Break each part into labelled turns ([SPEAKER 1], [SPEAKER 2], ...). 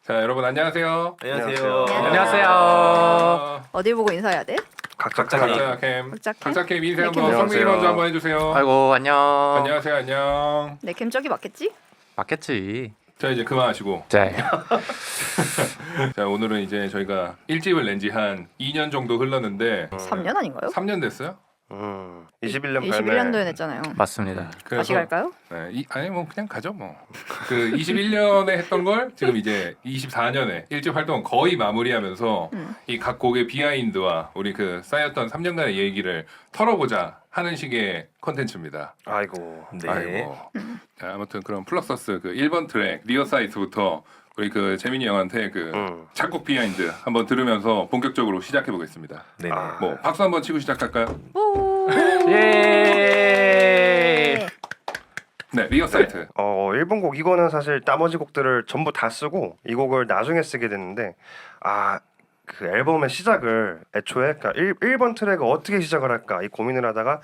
[SPEAKER 1] 자, 여러분 안녕하세요.
[SPEAKER 2] 안녕하세요.
[SPEAKER 3] 안녕하세요.
[SPEAKER 4] 어디 보고 인사해야 돼?
[SPEAKER 1] 각자 캠.
[SPEAKER 4] 각자 캠?
[SPEAKER 1] 각자 캠 인사
[SPEAKER 4] 네,
[SPEAKER 1] 한번
[SPEAKER 4] 캠.
[SPEAKER 1] 성민이
[SPEAKER 2] 안녕하세요.
[SPEAKER 1] 먼저 한번 해주세요.
[SPEAKER 3] 아이고 안녕.
[SPEAKER 1] 안녕하세요. 안녕.
[SPEAKER 4] 내 캠 저기 맞겠지?
[SPEAKER 3] 맞겠지.
[SPEAKER 1] 자, 이제 그만하시고.
[SPEAKER 3] 네.
[SPEAKER 1] 자, 오늘은 이제 저희가 1집을 낸 지 한 2년 정도 흘렀는데
[SPEAKER 4] 3년 아닌가요?
[SPEAKER 1] 3년 됐어요?
[SPEAKER 2] 21년 발매.
[SPEAKER 4] 21년도에 냈잖아요.
[SPEAKER 3] 맞습니다.
[SPEAKER 4] 다시 갈까요?
[SPEAKER 1] 네, 아니 뭐 그냥 가죠 뭐. 그 21년에 했던 걸 지금 이제 24년에 1집 활동 거의 마무리하면서 이 각 곡의 비하인드와 우리 그 쌓였던 3년간의 얘기를 털어보자 하는 식의 컨텐츠입니다.
[SPEAKER 2] 아이고. 네.
[SPEAKER 1] 아이고. 자, 아무튼 그럼 플럭서스 그 1번 트랙 리어사이트부터 우리 그 재민이 형한테 그 작곡 비하인드 한번 들으면서 본격적으로 시작해 보겠습니다.
[SPEAKER 2] 네네.
[SPEAKER 1] 뭐 박수 한번 치고 시작할까요?
[SPEAKER 4] 오.
[SPEAKER 3] 예.
[SPEAKER 1] 네, 리어사이트.
[SPEAKER 2] 일본 곡 이거는 사실 나머지 곡들을 전부 다 쓰고 이 곡을 나중에 쓰게 됐는데 그 앨범의 시작을 애초에 그러니까 1번 트랙을 어떻게 시작을 할까 이 고민을 하다가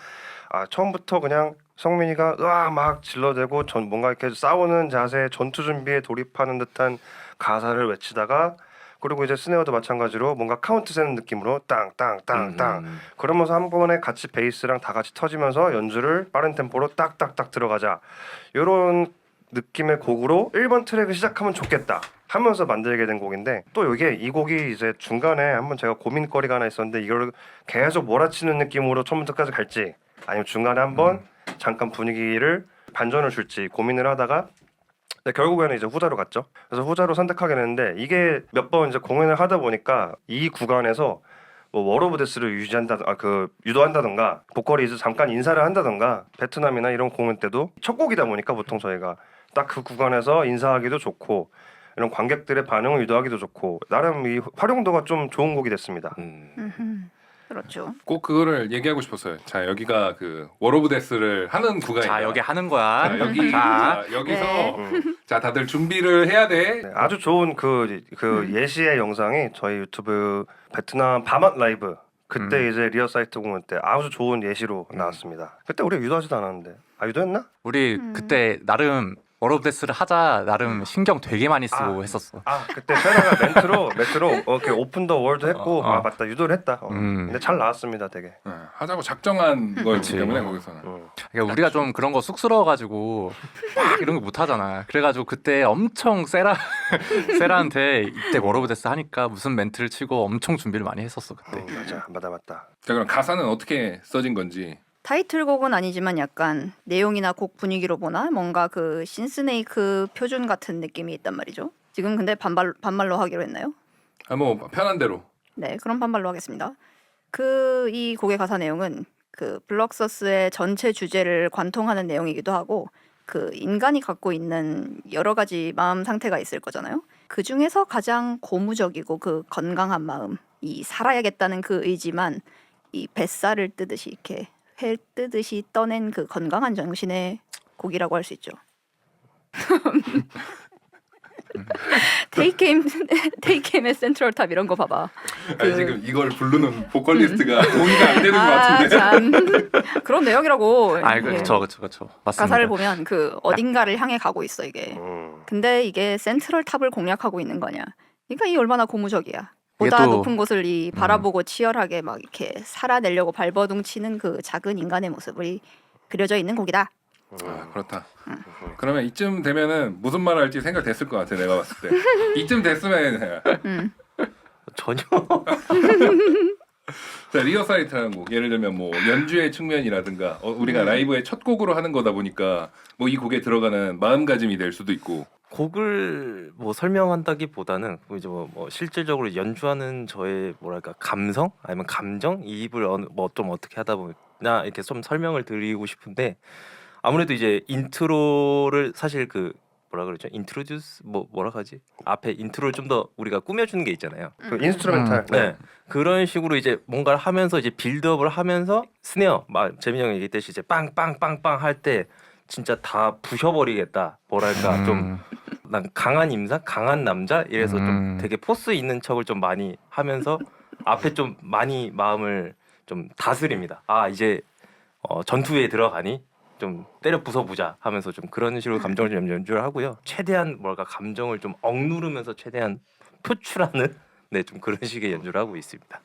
[SPEAKER 2] 처음부터 그냥 성민이가 으악 막 질러대고 뭔가 이렇게 싸우는 자세, 전투 준비에 돌입하는 듯한 가사를 외치다가 그리고 이제 스네어도 마찬가지로 뭔가 카운트 세는 느낌으로 땅땅땅땅 그러면서 한 번에 같이 베이스랑 다 같이 터지면서 연주를 빠른 템포로 딱딱딱 들어가자 이런 느낌의 곡으로 1번 트랙을 시작하면 좋겠다 하면서 만들게 된 곡인데 또 이 곡이 이제 중간에 한번 제가 고민거리가 하나 있었는데 이걸 계속 몰아치는 느낌으로 처음부터까지 갈지 아니면 중간에 한번 잠깐 분위기를 반전을 줄지 고민을 하다가 결국에는 이제 후자로 갔죠. 그래서 후자로 선택하게 됐는데 이게 몇 번 이제 공연을 하다 보니까 이 구간에서 뭐 월 오브 데스를 유도한다던가 보컬이 이제 잠깐 인사를 한다던가 베트남이나 이런 공연 때도 첫 곡이다 보니까 보통 저희가 딱 그 구간에서 인사하기도 좋고 이런 관객들의 반응을 유도하기도 좋고 나름 이 활용도가 좀 좋은 곡이 됐습니다.
[SPEAKER 4] 그렇죠.
[SPEAKER 1] 꼭 그거를 얘기하고 싶었어요. 자, 여기가 그 월 오브 데스를 하는 구간이다.
[SPEAKER 3] 자 여기 하는 거야.
[SPEAKER 1] 자, 여기
[SPEAKER 3] 자,
[SPEAKER 1] 여기서
[SPEAKER 4] 네.
[SPEAKER 1] 자, 다들 준비를 해야 돼.
[SPEAKER 2] 네, 아주 좋은 그 예시의 영상이 저희 유튜브 베트남 밤맛 라이브 그때 이제 리어 사이트 공연 때 아주 좋은 예시로 나왔습니다. 그때 우리가 유도하지도 않았는데 유도했나?
[SPEAKER 3] 우리 그때 나름 워러브데스를 하자 나름 신경 되게 많이 쓰고 했었어.
[SPEAKER 2] 그때 세라가 멘트로 이렇게 오픈 더 월드 했고 맞다 유도를 했다. 근데 잘 나왔습니다 되게.
[SPEAKER 1] 네, 하자고 작정한 거였기 때문에 거기서는.
[SPEAKER 3] 그러니까 우리가 좀 그런 거 쑥스러워가지고 막 이런 거 못 하잖아. 그래가지고 그때 엄청 세라한테 이때 워러브데스 하니까 무슨 멘트를 치고 엄청 준비를 많이 했었어 그때.
[SPEAKER 2] 맞다.
[SPEAKER 1] 자, 그럼 가사는 어떻게 써진 건지.
[SPEAKER 4] 타이틀곡은 아니지만 약간 내용이나 곡 분위기로 보나 뭔가 그 신스네이크 표준 같은 느낌이 있단 말이죠. 지금 근데 반말로 하기로 했나요?
[SPEAKER 1] 뭐 편한 대로.
[SPEAKER 4] 네, 그럼 반말로 하겠습니다. 이 곡의 가사 내용은 그 블럭서스의 전체 주제를 관통하는 내용이기도 하고 그 인간이 갖고 있는 여러 가지 마음 상태가 있을 거잖아요. 그 중에서 가장 고무적이고 그 건강한 마음, 이 살아야겠다는 그 의지만 이 뱃살을 뜨듯이 이렇게 회 뜨듯이 떠낸 그 건강한 정신의 곡이라고 할 수 있죠. 테이크엠의 센트럴탑 이런 거 봐봐.
[SPEAKER 1] 아니 지금 이걸 부르는 보컬리스트가 동의가 안 되는 것 같은데.
[SPEAKER 4] 참 그런 내용이라고.
[SPEAKER 3] 그렇죠. 맞습니다.
[SPEAKER 4] 가사를 보면 그 어딘가를 향해 가고 있어 이게. 근데 이게 센트럴탑을 공략하고 있는 거냐? 그러니까 이 얼마나 고무적이야. 보다 높은 곳을 바라보고 치열하게 막 이렇게 살아내려고 발버둥 치는 그 작은 인간의 모습이 그려져 있는 곡이다.
[SPEAKER 1] 그렇다. 그러면 이쯤 되면은 무슨 말 할지 생각됐을 것 같아 내가 봤을 때. 이쯤 됐으면
[SPEAKER 2] 전혀.
[SPEAKER 1] 자, 리어사이트라는 곡 예를 들면 뭐 연주의 측면이라든가 우리가 라이브의 첫 곡으로 하는 거다 보니까 뭐 이 곡에 들어가는 마음가짐이 될 수도 있고.
[SPEAKER 5] 곡을 뭐 설명한다기보다는 이제 뭐 실질적으로 연주하는 저의 뭐랄까 감성 아니면 감정 이입을 좀 어떻게 하다 보냐 이렇게 좀 설명을 드리고 싶은데 아무래도 이제 인트로를 사실 그 뭐라 그러죠 인트로듀스 뭐라 하지 앞에 인트로를 좀 더 우리가 꾸며주는 게 있잖아요.
[SPEAKER 2] 그 인스트루멘탈.
[SPEAKER 5] 네 그런 식으로 이제 뭔가를 하면서 이제 빌드업을 하면서 스네어 재민이 형이 얘기했듯이 이제 빵빵빵빵 할 때 진짜 다 부셔버리겠다 뭐랄까 좀 난 강한 임사 강한 남자 이래서 좀 되게 포스 있는 척을 좀 많이 하면서 앞에 좀 많이 마음을 좀 다스립니다. 이제 전투에 들어가니 좀 때려 부숴보자 하면서 좀 그런 식으로 감정을 좀 연주를 하고요. 최대한 뭐랄까 감정을 좀 억누르면서 최대한 표출하는 네, 좀 그런 식의 연주를 하고 있습니다.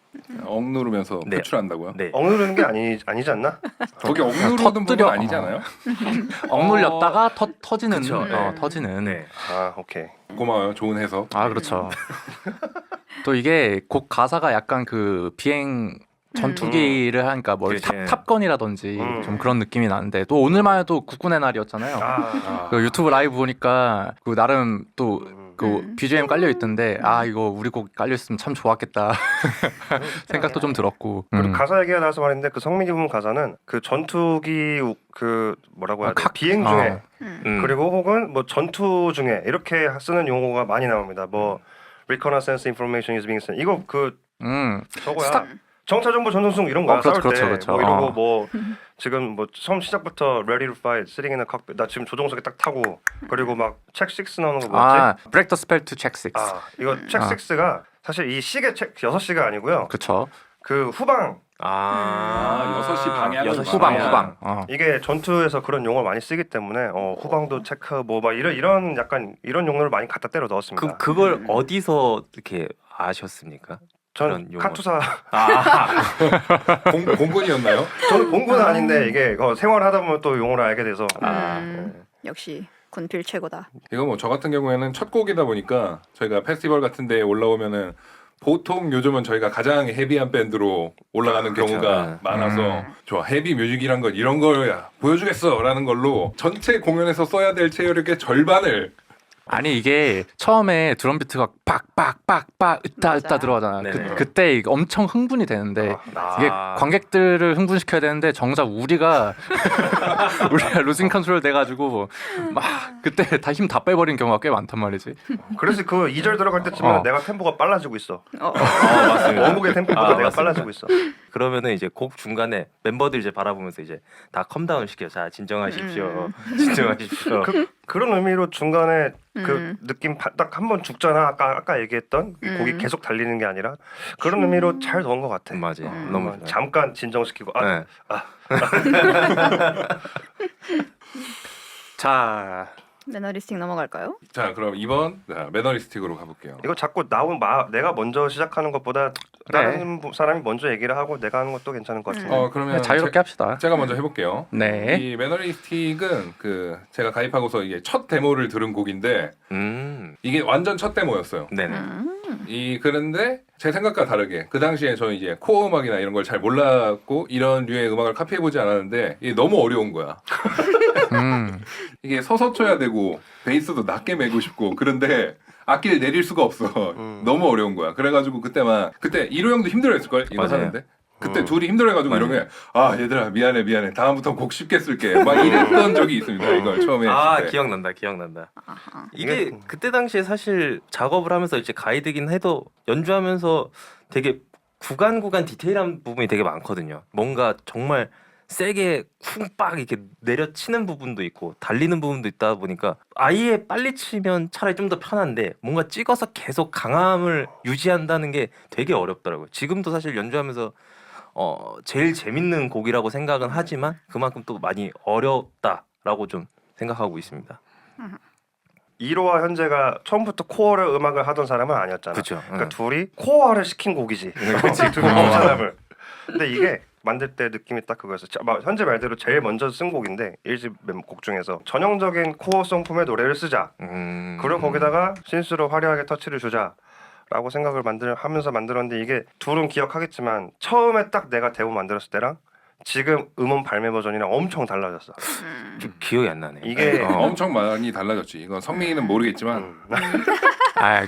[SPEAKER 1] 억누르면서
[SPEAKER 5] 네.
[SPEAKER 1] 표출한다고요?
[SPEAKER 5] 네.
[SPEAKER 2] 억누르는 게 아니지 않나?
[SPEAKER 1] 거기 억누르는 부분
[SPEAKER 3] 터뜨려.
[SPEAKER 1] 아니잖아요.
[SPEAKER 3] 억눌렸다가 터지는
[SPEAKER 5] 그쵸, 네.
[SPEAKER 3] 터지는.
[SPEAKER 5] 네.
[SPEAKER 2] 아 오케이.
[SPEAKER 1] 고마워요. 좋은 해석.
[SPEAKER 3] 아 그렇죠. 또 이게 곡 가사가 약간 그 비행 전투기를 하니까 뭐
[SPEAKER 5] 그치.
[SPEAKER 3] 탑건이라든지
[SPEAKER 2] 음.
[SPEAKER 3] 좀 그런 느낌이 나는데 또 오늘만 해도 국군의 날이었잖아요.
[SPEAKER 2] 아,
[SPEAKER 3] 그 유튜브 라이브 보니까 그 나름 또 그 BGM 깔려 있던데 아 이거 우리 곡 깔려 있으면 참 좋았겠다 생각도 좀 들었고.
[SPEAKER 2] 그리고 가사 얘기가 나와서 말인데 그 성민이 부분 가사는 그 전투기 그 뭐라고 해야 돼? 비행 중에 그리고 혹은 뭐 전투 중에 이렇게 쓰는 용어가 많이 나옵니다. 뭐 reconnaissance information is being sent. 이거 그 저거야. 정찰 정보 전송승 이런 거야. 싸울
[SPEAKER 3] 그렇죠,
[SPEAKER 2] 때
[SPEAKER 3] 그렇죠.
[SPEAKER 2] 뭐 이러고 뭐 지금 뭐 처음 시작부터 ready to fight, sitting in a cockpit. 나 지금 조종석에 딱 타고 그리고 막 check 6 나오는 거 뭐였지?
[SPEAKER 3] 아 break the spell to check 6.
[SPEAKER 2] 아 이거 check 6가 사실 이 시계 책 6시가 아니고요.
[SPEAKER 3] 그렇죠.
[SPEAKER 2] 그 후방
[SPEAKER 5] 아,
[SPEAKER 1] 6시 방향.
[SPEAKER 5] 여섯 시
[SPEAKER 3] 후방
[SPEAKER 5] 방향.
[SPEAKER 3] 후방.
[SPEAKER 2] 이게 전투에서 그런 용어를 많이 쓰기 때문에 후방도 체크 뭐 막 이런 약간 이런 용어를 많이 갖다 때려 넣었습니다.
[SPEAKER 5] 그걸 어디서 이렇게 아셨습니까?
[SPEAKER 2] 전
[SPEAKER 5] 그런 용어.
[SPEAKER 2] 카투사
[SPEAKER 1] 공군이었나요?
[SPEAKER 2] 저는 공군은 아닌데 이게 생활하다 보면 또 용어를 알게 돼서
[SPEAKER 4] 역시 군필 최고다.
[SPEAKER 1] 이거 뭐 저 같은 경우에는 첫 곡이다 보니까 저희가 페스티벌 같은 데 올라오면은 보통 요즘은 저희가 가장 헤비한 밴드로 올라가는
[SPEAKER 5] 그쵸.
[SPEAKER 1] 경우가
[SPEAKER 5] 네.
[SPEAKER 1] 많아서 좋아 헤비 뮤직이란 건 이런 거야 보여주겠어라는 걸로 전체 공연에서 써야 될 체력의 절반을
[SPEAKER 3] 아니 이게 처음에 드럼 비트가 빡빡빡빡 으따
[SPEAKER 4] 맞아.
[SPEAKER 3] 으따 들어가잖아.
[SPEAKER 5] 네네.
[SPEAKER 3] 그때 이게 엄청 흥분이 되는데
[SPEAKER 2] 아,
[SPEAKER 3] 이게 관객들을 흥분시켜야 되는데 정작 우리가 루징 컨트롤 돼가지고 막 그때 다 힘 다 빼버린 경우가 꽤 많단 말이지.
[SPEAKER 2] 그래서 그 2절 들어갈 때쯤에는 내가 템포가 빨라지고 있어.
[SPEAKER 5] 맞습니다.
[SPEAKER 2] 원곡의 템포보다 내가
[SPEAKER 5] 맞습니다.
[SPEAKER 2] 빨라지고 있어.
[SPEAKER 5] 그러면은 이제 곡 중간에 멤버들 이제 바라보면서 이제 다 컴다운 시켜. 자 진정하십시오. 진정하십시오.
[SPEAKER 2] 그런 의미로 중간에 그 느낌 딱 한 번 죽잖아. 아까 얘기했던 곡이 계속 달리는 게 아니라 그런 의미로 잘 넣은 것 같아.
[SPEAKER 5] 맞아요. 너무 좋아요.
[SPEAKER 2] 잠깐 진정시키고
[SPEAKER 5] 네.
[SPEAKER 3] 자
[SPEAKER 4] 매너리스틱 넘어갈까요?
[SPEAKER 1] 자 그럼 이번 매너리스틱으로 가볼게요.
[SPEAKER 2] 이거 자꾸 내가 먼저 시작하는 것보다 다른 사람이 먼저 얘기를 하고 내가 하는 것도 괜찮은 것 같은데.
[SPEAKER 1] 그러면
[SPEAKER 3] 자유롭게 합시다.
[SPEAKER 1] 제가 먼저 해볼게요.
[SPEAKER 3] 네.
[SPEAKER 1] 이 매너리스틱은 그 제가 가입하고서 이게 첫 데모를 들은 곡인데 이게 완전 첫 데모였어요.
[SPEAKER 5] 네네.
[SPEAKER 1] 그런데 제 생각과 다르게 그 당시에 저는 이제 코어 음악이나 이런 걸 잘 몰랐고 이런 류의 음악을 카피해보지 않았는데 이게 너무 어려운 거야. 이게 서서 쳐야 되고 베이스도 낮게 메고 싶고 그런데 악기를 내릴 수가 없어. 너무 어려운 거야. 그래가지고 그때 이로 형도 힘들어했을 걸 이거
[SPEAKER 5] 맞아요.
[SPEAKER 1] 하는데. 그때 둘이 힘들어해가지고 이러면 얘들아 미안해 다음부터 곡 쉽게 쓸게 막 이랬던 적이 있습니다. 이걸 처음에 했을 때.
[SPEAKER 5] 기억난다. 이게 그때 당시에 사실 작업을 하면서 이제 가이드긴 해도 연주하면서 되게 구간 디테일한 부분이 되게 많거든요. 뭔가 정말 세게 쿵빡 이렇게 내려치는 부분도 있고 달리는 부분도 있다 보니까 아예 빨리 치면 차라리 좀 더 편한데 뭔가 찍어서 계속 강함을 유지한다는 게 되게 어렵더라고요. 지금도 사실 연주하면서 제일 재밌는 곡이라고 생각은 하지만 그만큼 또 많이 어렵다라고 좀 생각하고 있습니다.
[SPEAKER 2] 이로와 현재가 처음부터 코어를 음악을 하던 사람은 아니었잖아.
[SPEAKER 5] 그렇죠.
[SPEAKER 2] 그러니까 둘이 코어를 시킨 곡이지. 그렇지. 두 사람을. 근데 이게 만들 때 느낌이 딱 그거였어. 현재 말대로 제일 먼저 쓴 곡인데 1집 곡 중에서 전형적인 코어송품의 노래를 쓰자. 그리고 거기다가 신스로 화려하게 터치를 주자. 라고 생각을 하면서 만들었는데 이게 둘은 기억하겠지만 처음에 딱 내가 데모 만들었을 때랑 지금 음원 발매 버전이랑 엄청 달라졌어.
[SPEAKER 5] 좀 기억이 안 나네.
[SPEAKER 2] 이게
[SPEAKER 1] 엄청 많이 달라졌지. 이건 성민이는 모르겠지만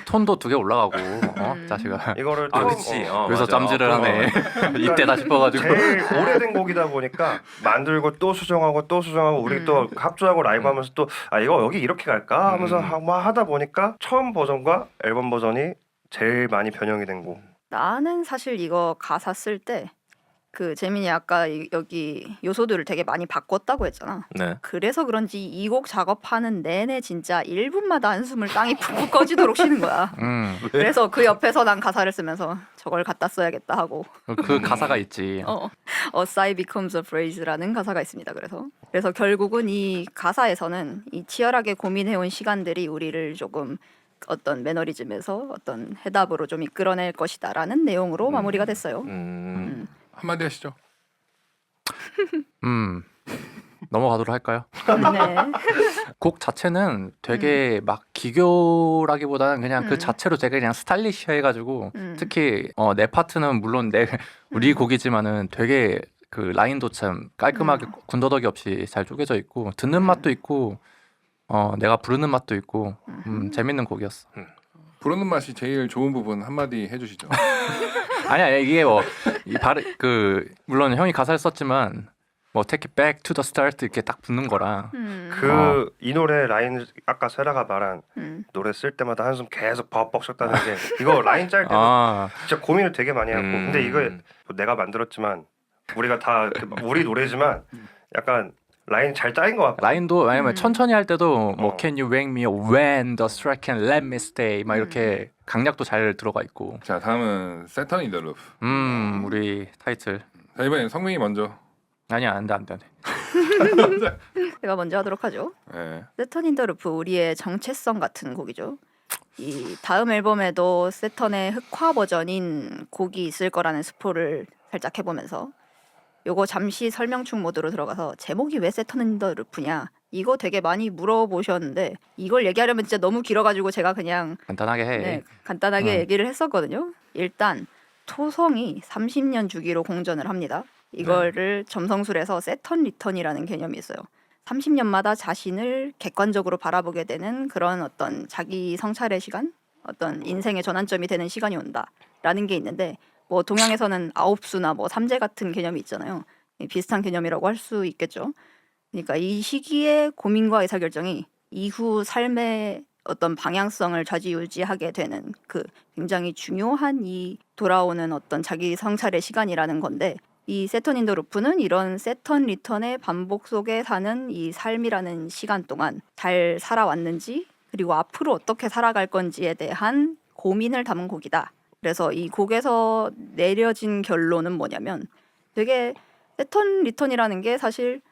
[SPEAKER 3] 톤도 2개 올라가고 자식아.
[SPEAKER 2] 이거를
[SPEAKER 5] 아
[SPEAKER 2] 좀,
[SPEAKER 5] 그치.
[SPEAKER 3] 여기서 짬질을 하네. 이때다 싶어가지고.
[SPEAKER 2] 제일 오래된 곡이다 보니까 만들고 또 수정하고 우리 또 합주하고 라이브 하면서 또 이거 여기 이렇게 갈까 하면서 하다 보니까 처음 버전과 앨범 버전이 제일 많이 변형이 된 곡.
[SPEAKER 4] 나는 사실 이거 가사 쓸 때 그 재민이 아까 여기 요소들을 되게 많이 바꿨다고 했잖아.
[SPEAKER 5] 네.
[SPEAKER 4] 그래서 그런지 이 곡 작업하는 내내 진짜 1분마다 한숨을 땅이 푹푹 꺼지도록 쉬는 거야. 그래서 그 옆에서 난 가사를 쓰면서 저걸 갖다 써야겠다 하고
[SPEAKER 3] 그 가사가 있지.
[SPEAKER 4] A sigh becomes a phrase라는 가사가 있습니다. 그래서 결국은 이 가사에서는 이 치열하게 고민해온 시간들이 우리를 조금 어떤 매너리즘에서 어떤 해답으로 좀 이끌어낼 것이다라는 내용으로 마무리가 됐어요.
[SPEAKER 1] 한마디 하시죠.
[SPEAKER 3] 넘어가도록 할까요?
[SPEAKER 4] 네.
[SPEAKER 3] 곡 자체는 되게 막 기교라기보다는 그냥 그 자체로 되게 그냥 스타일리시해가지고 특히 내 파트는 물론 우리 곡이지만은 되게 그 라인도 참 깔끔하게 군더더기 없이 잘 쪼개져 있고 듣는 맛도 있고 내가 부르는 맛도 있고 재밌는 곡이었어.
[SPEAKER 1] 부르는 맛이 제일 좋은 부분 한마디 해주시죠.
[SPEAKER 3] 아니야 이게 물론 형이 가사를 썼지만 뭐 Take it back to the start 이렇게 딱 붙는 거라.
[SPEAKER 2] 이 노래 라인 아까 세라가 말한 노래 쓸 때마다 한숨 계속 벅벅 쉬었다는 게 이거 라인 짤 때도 진짜 고민을 되게 많이 했고 근데 이거 내가 만들었지만 우리가 다 우리 노래지만 약간 라인 잘 짜인 것 같고
[SPEAKER 3] 라인도 왜냐면 천천히 할 때도 뭐 Can you wake me up when the strike can let me stay 막 이렇게 강약도 잘 들어가 있고.
[SPEAKER 1] 자 다음은 세턴 인 더 루프.
[SPEAKER 3] 우리 타이틀.
[SPEAKER 1] 자 이번엔 성민이 먼저.
[SPEAKER 3] 아니야 안돼.
[SPEAKER 4] 제가 먼저 하도록 하죠.
[SPEAKER 1] 네.
[SPEAKER 4] 세턴 인 더 루프 우리의 정체성 같은 곡이죠. 이 다음 앨범에도 세턴의 흑화 버전인 곡이 있을 거라는 스포를 살짝 해보면서 요거 잠시 설명충 모드로 들어가서 제목이 왜 세턴 인 더 루프냐 이거 되게 많이 물어보셨는데 이걸 얘기하려면 진짜 너무 길어가지고 제가 그냥
[SPEAKER 3] 간단하게 해.
[SPEAKER 4] 간단하게 얘기를 했었거든요. 일단 토성이 30년 주기로 공전을 합니다. 이거를 점성술에서 세턴 리턴이라는 개념이 있어요. 30년마다 자신을 객관적으로 바라보게 되는 그런 어떤 자기 성찰의 시간, 어떤 인생의 전환점이 되는 시간이 온다라는 게 있는데 뭐 동양에서는 아홉수나 뭐 삼재 같은 개념이 있잖아요. 비슷한 개념이라고 할 수 있겠죠. 그러니까 이 시기의 고민과 의사결정이 이후 삶의 어떤 방향성을 좌지우지하게 되는 그 굉장히 중요한 이 돌아오는 어떤 자기 성찰의 시간이라는 건데 이 세턴 인 더 루프는 이런 세턴 리턴의 반복 속에 사는 이 삶이라는 시간 동안 잘 살아왔는지 그리고 앞으로 어떻게 살아갈 건지에 대한 고민을 담은 곡이다. 그래서 이 곡에서 내려진 결론은 뭐냐면 되게 세턴 리턴이라는 게 사실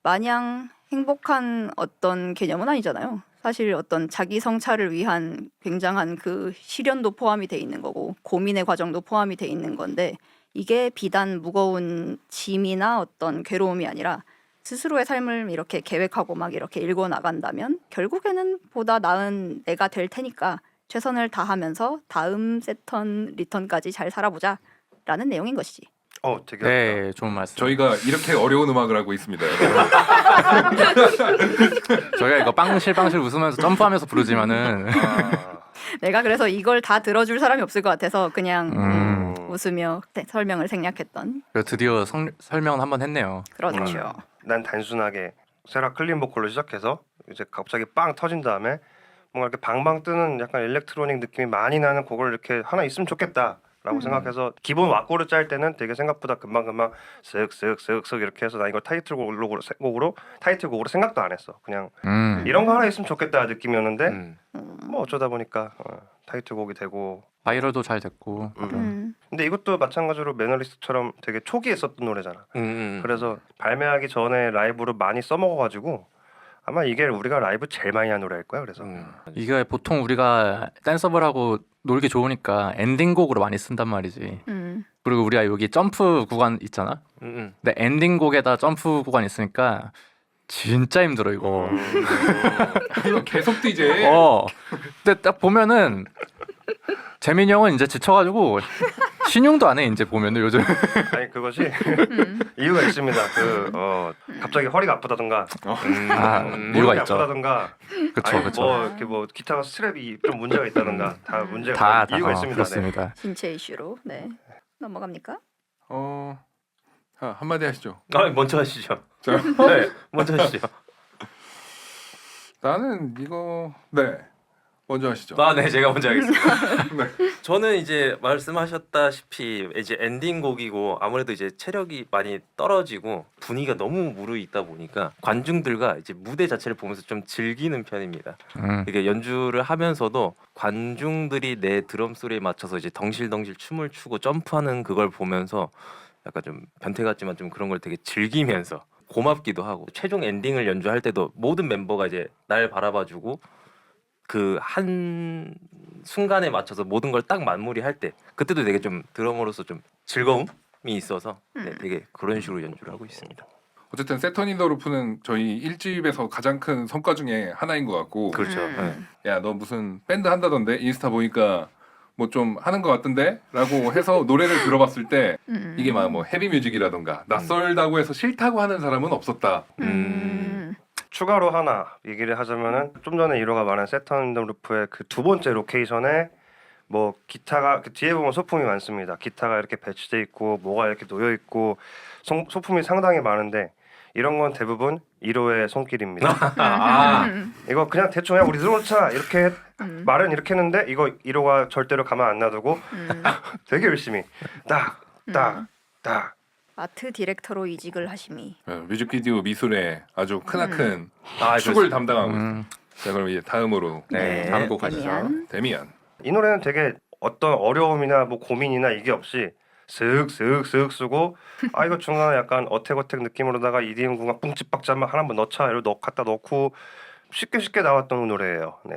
[SPEAKER 4] 마냥 행복한 어떤 개념은 아니잖아요. 사실 어떤 자기 성찰을 위한 굉장한 그 시련도 포함이 돼 있는 거고 고민의 과정도 포함이 돼 있는 건데 이게 비단 무거운 짐이나 어떤 괴로움이 아니라 스스로의 삶을 이렇게 계획하고 막 이렇게 읽어 나간다면 결국에는 보다 나은 내가 될 테니까 최선을 다하면서 다음 세턴 리턴까지 잘 살아보자 라는 내용인 것이지.
[SPEAKER 2] 되게
[SPEAKER 3] 네, 좋은 말씀.
[SPEAKER 1] 저희가 이렇게 어려운 음악을 하고 있습니다.
[SPEAKER 3] 저희가 이거 빵실 웃으면서 점프하면서 부르지만은
[SPEAKER 4] 내가 그래서 이걸 다 들어줄 사람이 없을 것 같아서 그냥 웃으며 설명을 생략했던.
[SPEAKER 3] 드디어 설명을 한번 했네요.
[SPEAKER 4] 그렇죠.
[SPEAKER 2] 난 단순하게 세라 클린 보컬로 시작해서 이제 갑자기 빵 터진 다음에 뭔가 이렇게 방방 뜨는 약간 일렉트로닉 느낌이 많이 나는 곡을 이렇게 하나 있으면 좋겠다라고 생각해서 기본 왁구를 짤 때는 되게 생각보다 금방 쓱쓱쓱쓱 이렇게 해서 나 이걸 타이틀곡으로 생각도 안 했어. 그냥 이런 거 하나 있으면 좋겠다 느낌이었는데 뭐 어쩌다 보니까 타이틀곡이 되고
[SPEAKER 3] 바이럴도 잘 됐고.
[SPEAKER 2] 근데 이것도 마찬가지로 매너리스트처럼 되게 초기에 썼던 노래잖아. 그래서 발매하기 전에 라이브로 많이 써먹어가지고 아마 이게 우리가 라이브 제일 많이 한 노래일 거야. 그래서
[SPEAKER 3] 이게 보통 우리가 댄서블하고 놀기 좋으니까 엔딩곡으로 많이 쓴단 말이지. 그리고 우리가 여기 점프 구간 있잖아. 근데 엔딩곡에다 점프 구간 있으니까 진짜 힘들어 이거.
[SPEAKER 1] 이거 계속 뛰지.
[SPEAKER 3] 근데 딱 보면은 재민이 형은 이제 지쳐가지고 신용도 안 해 이제 보면은 요즘.
[SPEAKER 2] 아니 그것이 이유가 있습니다. 갑자기 허리가 아프다던가,
[SPEAKER 3] 이유가
[SPEAKER 2] 무릎이
[SPEAKER 3] 있죠.
[SPEAKER 2] 아프다던가,
[SPEAKER 3] 그렇죠.
[SPEAKER 2] 뭐 이렇게 뭐 기타가 스트랩이 좀 문제가 있다던가 다 문제가 이유가 있습니다.
[SPEAKER 3] 그렇습니다.
[SPEAKER 4] 신체 이슈로. 네. 넘어갑니까?
[SPEAKER 1] 한마디 하시죠.
[SPEAKER 5] 먼저 하시죠.
[SPEAKER 2] 네.
[SPEAKER 5] 먼저 하시죠.
[SPEAKER 1] 나는 이거 먼저 하시죠.
[SPEAKER 5] 아, 네, 제가 먼저 하겠습니다.
[SPEAKER 1] 네.
[SPEAKER 5] 저는 이제 말씀하셨다시피 이제 엔딩곡이고 아무래도 이제 체력이 많이 떨어지고 분위기가 너무 무르익 있다 보니까 관중들과 이제 무대 자체를 보면서 좀 즐기는 편입니다. 이게 연주를 하면서도 관중들이 내 드럼 소리에 맞춰서 이제 덩실덩실 춤을 추고 점프하는 그걸 보면서 약간 좀 변태 같지만 좀 그런 걸 되게 즐기면서 고맙기도 하고 최종 엔딩을 연주할 때도 모든 멤버가 이제 날 바라봐주고 그 한 순간에 맞춰서 모든 걸 딱 마무리할 때 그때도 되게 좀 드러머로서 좀 즐거움이 있어서 네, 되게 그런 식으로 연주를 하고 있습니다.
[SPEAKER 1] 어쨌든 세턴 인 더 루프는 저희 1집에서 가장 큰 성과 중에 하나인 것 같고
[SPEAKER 5] 그렇죠. 네.
[SPEAKER 1] 야 너 무슨 밴드 한다던데 인스타 보니까 뭐 좀 하는 것 같던데 라고 해서 노래를 들어봤을 때 이게 막 뭐 헤비 뮤직이라던가 낯설다고 해서 싫다고 하는 사람은 없었다.
[SPEAKER 2] 추가로 하나 얘기를 하자면은 좀 전에 이로가 말한 세턴 더 루프의 그 두 번째 로케이션에 뭐 기타가 그 뒤에 보면 소품이 많습니다. 기타가 이렇게 배치돼 있고 뭐가 이렇게 놓여 있고 소품이 상당히 많은데 이런 건 대부분 1호의 손길입니다. 이거 그냥 대충 그냥 우리 들어놓자 이렇게 말은 이렇게 했는데 이거 1호가 절대로 가만 안 놔두고 되게 열심히 딱
[SPEAKER 4] 아트 디렉터로 이직을 하심이.
[SPEAKER 1] 뮤직비디오 미술에 아주 크나큰
[SPEAKER 5] 아,
[SPEAKER 1] 축을 담당하고 있습니다. 자 그럼 이제 다음으로
[SPEAKER 5] 네,
[SPEAKER 1] 다음 곡 가시죠.
[SPEAKER 4] 데미안.
[SPEAKER 1] 데미안.
[SPEAKER 2] 이 노래는 되게 어떤 어려움이나 뭐 고민이나 이게 없이 슥슥슥 쓰고 아 이거 중간에 약간 어택어택 느낌으로다가 EDM 구간 뿡집박자만 하나 한번 넣자 이러고 갖다 넣고 쉽게 나왔던 노래예요. 네.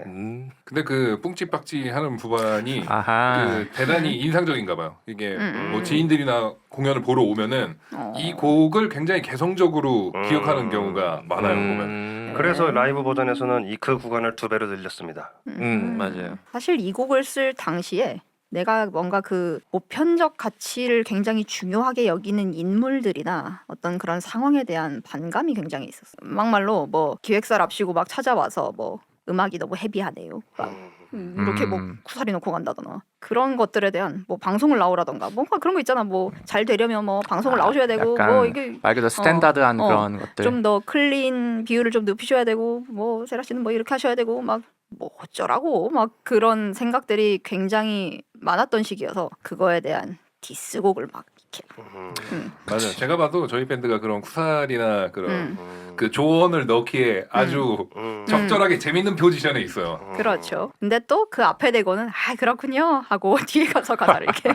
[SPEAKER 1] 근데 그 뿡찌박찌 하는 부분이
[SPEAKER 3] 아하.
[SPEAKER 1] 그 대단히 인상적인가 봐요. 이게
[SPEAKER 4] 음.
[SPEAKER 1] 뭐 지인들이나 공연을 보러 오면은
[SPEAKER 4] 어.
[SPEAKER 1] 이 곡을 굉장히 개성적으로 기억하는 경우가 많아요. 보면.
[SPEAKER 2] 그래서 라이브 버전에서는 이 그 구간을 2배로 늘렸습니다.
[SPEAKER 5] 맞아요.
[SPEAKER 4] 사실 이 곡을 쓸 당시에 내가 뭔가 그 보편적 가치를 굉장히 중요하게 여기는 인물들이나 어떤 그런 상황에 대한 반감이 굉장히 있었어. 막말로 뭐 기획사랍시고 막 찾아와서 뭐 음악이 너무 헤비하네요. 막 이렇게 뭐 구사리 놓고 간다거나 그런 것들에 대한 뭐 방송을 나오라던가 뭔가 그런 거 있잖아. 뭐 잘 되려면 뭐 방송을 나오셔야 되고
[SPEAKER 3] 약간
[SPEAKER 4] 뭐 이게
[SPEAKER 3] 말 그대로 스탠다드한 그런 것들.
[SPEAKER 4] 좀 더 클린 비율을 좀 높이셔야 되고 뭐 세라 씨는 뭐 이렇게 하셔야 되고 막 뭐 어쩌라고 막 그런 생각들이 굉장히 많았던 시기여서 그거에 대한 디스곡을 막 이렇게
[SPEAKER 1] 맞아요. 제가 봐도 저희 밴드가 그런 쿠사리나 그런
[SPEAKER 4] 음.
[SPEAKER 1] 그 조언을 넣기에 아주 적절하게 재밌는 포지션에 있어요.
[SPEAKER 4] 그렇죠. 근데 또 그 앞에 대고는 아 그렇군요 하고 뒤에 가서 가사를 이렇게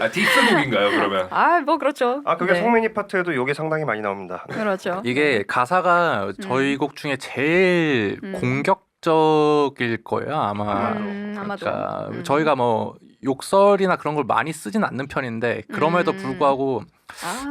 [SPEAKER 1] 아 디스곡인가요 그러면?
[SPEAKER 4] 아 뭐 그렇죠.
[SPEAKER 2] 아 그게
[SPEAKER 4] 네.
[SPEAKER 2] 성민이 파트에도 요게 상당히 많이 나옵니다.
[SPEAKER 4] 그렇죠.
[SPEAKER 3] 이게 가사가 저희 곡 중에 제일 공격적일 거예요 아마.
[SPEAKER 4] 아마도.
[SPEAKER 3] 그러니까 저희가 뭐 욕설이나 그런 걸 많이 쓰진 않는 편인데 그럼에도 불구하고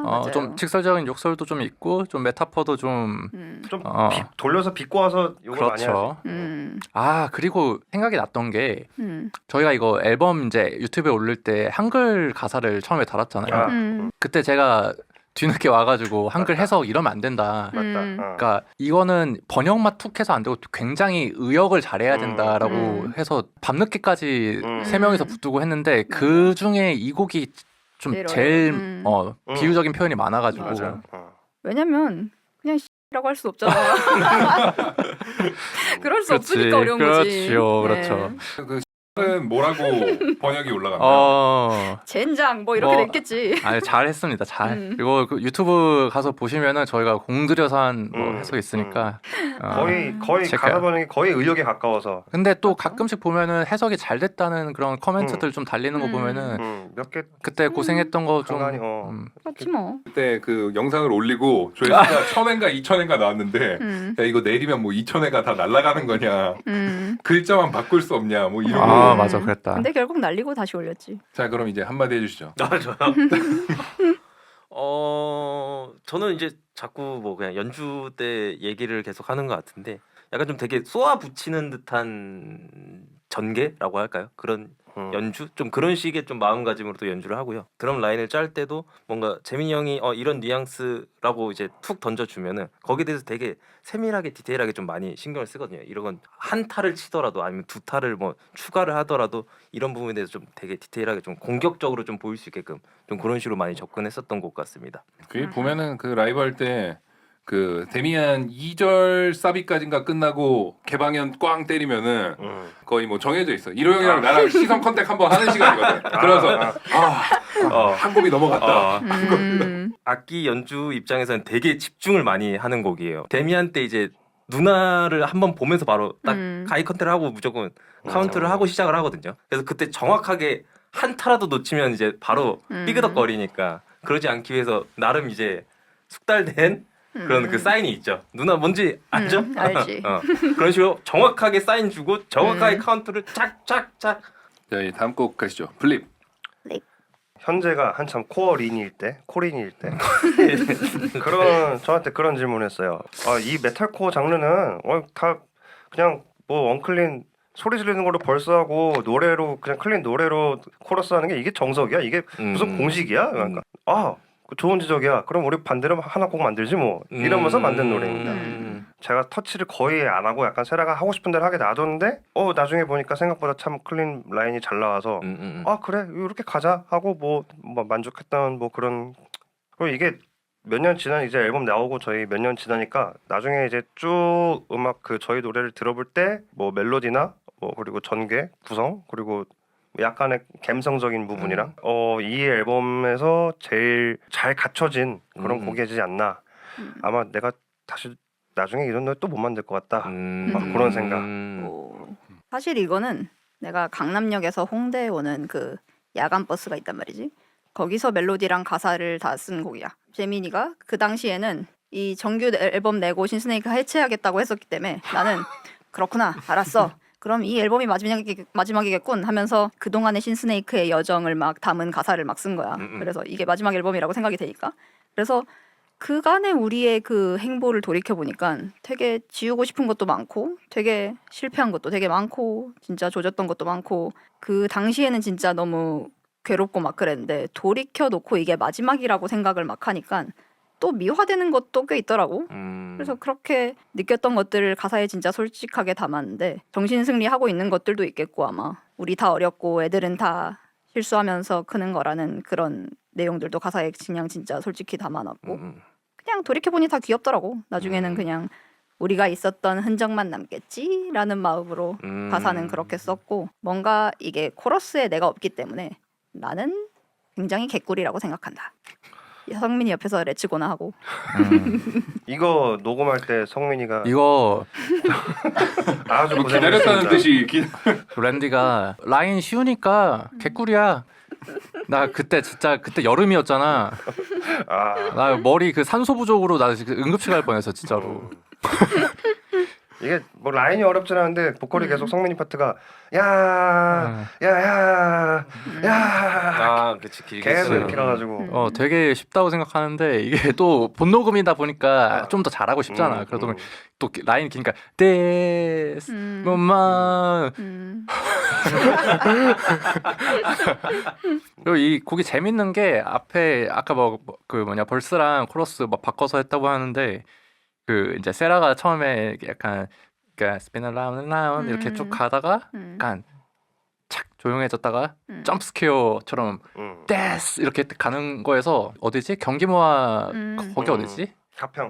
[SPEAKER 4] 맞아요.
[SPEAKER 3] 좀 직설적인 욕설도 좀 있고 좀 메타포도 좀
[SPEAKER 2] 좀
[SPEAKER 3] 어.
[SPEAKER 2] 돌려서 비꼬아서 욕을 많이 하죠.
[SPEAKER 3] 그렇죠. 아 그리고 생각이 났던 게
[SPEAKER 4] 음.
[SPEAKER 3] 저희가 이거 앨범 이제 유튜브에 올릴 때 한글 가사를 처음에 달았잖아요.
[SPEAKER 2] 아.
[SPEAKER 3] 그때 제가 뒤늦게 와가지고 한글 해석 이러면 안 된다.
[SPEAKER 2] 맞다.
[SPEAKER 3] 그러니까 이거는 번역만 툭 해서 안 되고 굉장히 의역을 잘해야 된다라고 해서 밤늦게까지 세 명이서 붙들고 했는데 그 중에 이 곡이 좀 제일 비유적인 표현이 많아가지고
[SPEAKER 2] 맞아.
[SPEAKER 4] 왜냐면 그냥 라고 할 수 없잖아. 그럴 수
[SPEAKER 3] 그렇지,
[SPEAKER 4] 없으니까 어려운 거지.
[SPEAKER 3] 그렇죠.
[SPEAKER 1] 는 뭐라고 번역이 올라갔나요?
[SPEAKER 4] 젠장 뭐 이렇게
[SPEAKER 3] 뭐,
[SPEAKER 4] 됐겠지.
[SPEAKER 3] 아니 잘했습니다. 잘. 이거 그 유튜브 가서 보시면은 저희가 공들여서 한 뭐 해석이 있으니까
[SPEAKER 2] 거의
[SPEAKER 3] 체크해요.
[SPEAKER 2] 가사 번역이 거의 의역에 가까워서
[SPEAKER 3] 근데 또 가끔씩 보면은 해석이 잘 됐다는 그런 코멘트들 좀 달리는 거 보면은
[SPEAKER 2] 몇 개
[SPEAKER 3] 그때 고생했던 거 좀
[SPEAKER 2] 간간히
[SPEAKER 4] 그렇지 뭐.
[SPEAKER 1] 그때 그 영상을 올리고 조회수가 1000회인가 2000회인가 나왔는데 야 이거 내리면 뭐 2000회가 다 날아가는 거냐 글자만 바꿀 수 없냐 뭐 이런 거.
[SPEAKER 3] 맞아 그랬다.
[SPEAKER 4] 근데 결국 날리고 다시 올렸지.
[SPEAKER 1] 자 그럼 이제 한마디 해주시죠.
[SPEAKER 5] 저요. 저는 이제 자꾸 뭐 그냥 연주 때 얘기를 계속 하는 것 같은데 약간 좀 되게 쏘아 붙이는 듯한 전개라고 할까요? 그런 연주 좀 그런 식의 좀 마음가짐으로 또 연주를 하고요. 드럼 라인을 짤 때도 뭔가 재민이 형이 이런 뉘앙스라고 이제 툭 던져주면은 거기에 대해서 되게 세밀하게 디테일하게 좀 많이 신경을 쓰거든요. 이런 건 한 타를 치더라도 아니면 두 타를 뭐 추가를 하더라도 이런 부분에 대해서 좀 되게 디테일하게 좀 공격적으로 좀 보일 수 있게끔 좀 그런 식으로 많이 접근했었던 것 같습니다.
[SPEAKER 1] 그 보면은 그 라이브 할 때 그 데미안 2절 사비까지인가 끝나고 개방현 꽝 때리면은 거의 뭐 정해져 있어. 일호형이랑 나랑 시선 컨택 한번 하는 시간이거든. 그래서 한 곡이 넘어갔다.
[SPEAKER 5] 악기 연주 입장에서는 되게 집중을 많이 하는 곡이에요. 데미안 때 이제 누나를 한번 보면서 바로 딱 가이 컨택을 하고 무조건 카운트를 하고 시작을 하거든요. 그래서 그때 정확하게 한 타라도 놓치면 이제 바로 삐그덕거리니까 그러지 않기 위해서 나름 이제 숙달된 그런 그 사인이 있죠. 누나 뭔지 알죠?
[SPEAKER 4] 알지.
[SPEAKER 5] 그런 식으로 정확하게 사인 주고 정확하게 카운트를 짝짝짝.
[SPEAKER 1] 자, 이 다음 곡 가시죠. 플립.
[SPEAKER 2] 현재가 한참 코어린일 때, 코린일 때 저한테 그런 질문했어요. 이 메탈코어 장르는 다 그냥 뭐 원클린 소리 지르는 걸로 벌스하고 노래로 그냥 클린 노래로 코러스 하는 게 이게 정석이야? 이게 무슨 공식이야? 그러니까 좋은 지적이야. 그럼 우리 반대로 하나 곡 만들지 뭐 이러면서 만든 노래입니다. 제가 터치를 거의 안 하고 약간 세라가 하고 싶은 대로 하게 놔뒀는데 나중에 보니까 생각보다 참 클린 라인이 잘 나와서 그래 이렇게 가자 하고 뭐 만족했던 뭐 그런. 그리고 이게 몇 년 지난 이제 앨범 나오고 저희 몇 년 지나니까 나중에 이제 쭉 음악 그 저희 노래를 들어볼 때 뭐 멜로디나 뭐 그리고 전개 구성 그리고 약간의 감성적인 부분이랑 이 앨범에서 제일 잘 갖춰진 그런 곡이지 않나. 아마 내가 다시 나중에 이런 노래 또 못 만들 것 같다. 그런 생각.
[SPEAKER 4] 사실 이거는 내가 강남역에서 홍대에 오는 그 야간 버스가 있단 말이지. 거기서 멜로디랑 가사를 다 쓴 곡이야. 재민이가 그 당시에는 이 정규 앨범 내고 신스네이크 해체하겠다고 했었기 때문에 나는 그렇구나 알았어. 그럼 이 앨범이 마지막이겠군 하면서 그동안의 신스네이크의 여정을 막 담은 가사를 막 쓴 거야. 그래서 이게 마지막 앨범이라고 생각이 되니까. 그래서 그간의 우리의 그 행보를 돌이켜보니까 되게 지우고 싶은 것도 많고 되게 실패한 것도 되게 많고 진짜 조졌던 것도 많고 그 당시에는 진짜 너무 괴롭고 막 그랬는데 돌이켜놓고 이게 마지막이라고 생각을 막 하니까 또 미화되는 것도 꽤 있더라고. 그래서 그렇게 느꼈던 것들을 가사에 진짜 솔직하게 담았는데 정신승리하고 있는 것들도 있겠고 아마 우리 다 어렸고 애들은 다 실수하면서 크는 거라는 그런 내용들도 가사에 그냥 진짜 솔직히 담아놨고 그냥 돌이켜보니 다 귀엽더라고. 나중에는 그냥 우리가 있었던 흔적만 남겠지라는 마음으로 가사는 그렇게 썼고 뭔가 이게 코러스에 내가 없기 때문에 나는 굉장히 개꿀이라고 생각한다. 성민이 옆에서 레츠고나 하고
[SPEAKER 2] 이거 녹음할 때 성민이가
[SPEAKER 3] 이거
[SPEAKER 2] 아주
[SPEAKER 1] 뭐 기다렸다는
[SPEAKER 2] 고생했습니다.
[SPEAKER 1] 뜻이
[SPEAKER 3] 랜디가 라인 쉬우니까 개꿀이야. 나 그때 진짜 그때 여름이었잖아. 나 머리 그 산소 부족으로 나 응급실 갈 뻔했어 진짜로.
[SPEAKER 2] 이게 뭐 라인이 어렵진 않은데 보컬이 계속 성민이 파트가 야야야야
[SPEAKER 5] 그치 길게
[SPEAKER 2] 계속
[SPEAKER 5] 써요.
[SPEAKER 2] 이렇게 가가지고
[SPEAKER 3] 되게 쉽다고 생각하는데 이게 또 본녹음이다 보니까 좀 더 잘하고 싶잖아. 그러다 보니 또 라인이 기니까 데스 엄마 그리고 이 곡이 재밌는 게 앞에 아까 그 벌스랑 코러스 막 바꿔서 했다고 하는데 그 이제 세라가 처음에 약간 그러니까 스피너 라운 이렇게 쭉 가다가 약간 착 조용해졌다가 점프 스퀘어처럼 데스 이렇게 가는 거에서 어디지? 경기모아 거기 어디지?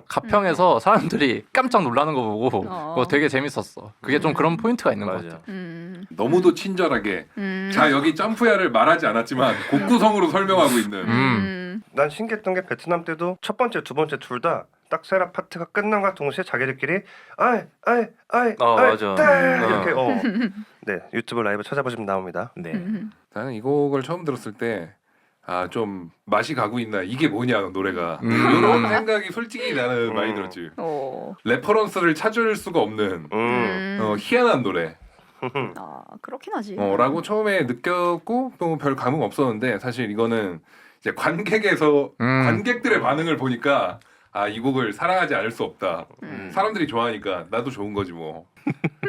[SPEAKER 3] 가평에서 사람들이 깜짝 놀라는 거 보고 그거 되게 재밌었어. 그게 좀 그런 포인트가 있는 것 같아.
[SPEAKER 1] 너무도 친절하게 자 여기 점프야를 말하지 않았지만 곡 구성으로 설명하고 있는
[SPEAKER 2] 난 신기했던 게 베트남 때도 첫 번째 두 번째 둘 다 딱 세라 파트가 끝남과 동시에 자기들끼리 아이
[SPEAKER 5] 맞아.
[SPEAKER 2] 이렇게 네 유튜브 라이브 찾아보시면 나옵니다.
[SPEAKER 5] 네.
[SPEAKER 1] 나는 이 곡을 처음 들었을 때 좀 맛이 가고 있나 이게 뭐냐 노래가 이런 생각이 솔직히 나는 많이 들었지. 레퍼런스를 찾을 수가 없는 희한한 노래
[SPEAKER 4] 그렇긴 하지.
[SPEAKER 1] 라고 처음에 느꼈고 또 별 감흥 없었는데 사실 이거는 이제 관객들의 반응을 보니까 이 곡을 사랑하지 않을 수 없다. 사람들이 좋아하니까 나도 좋은 거지 뭐.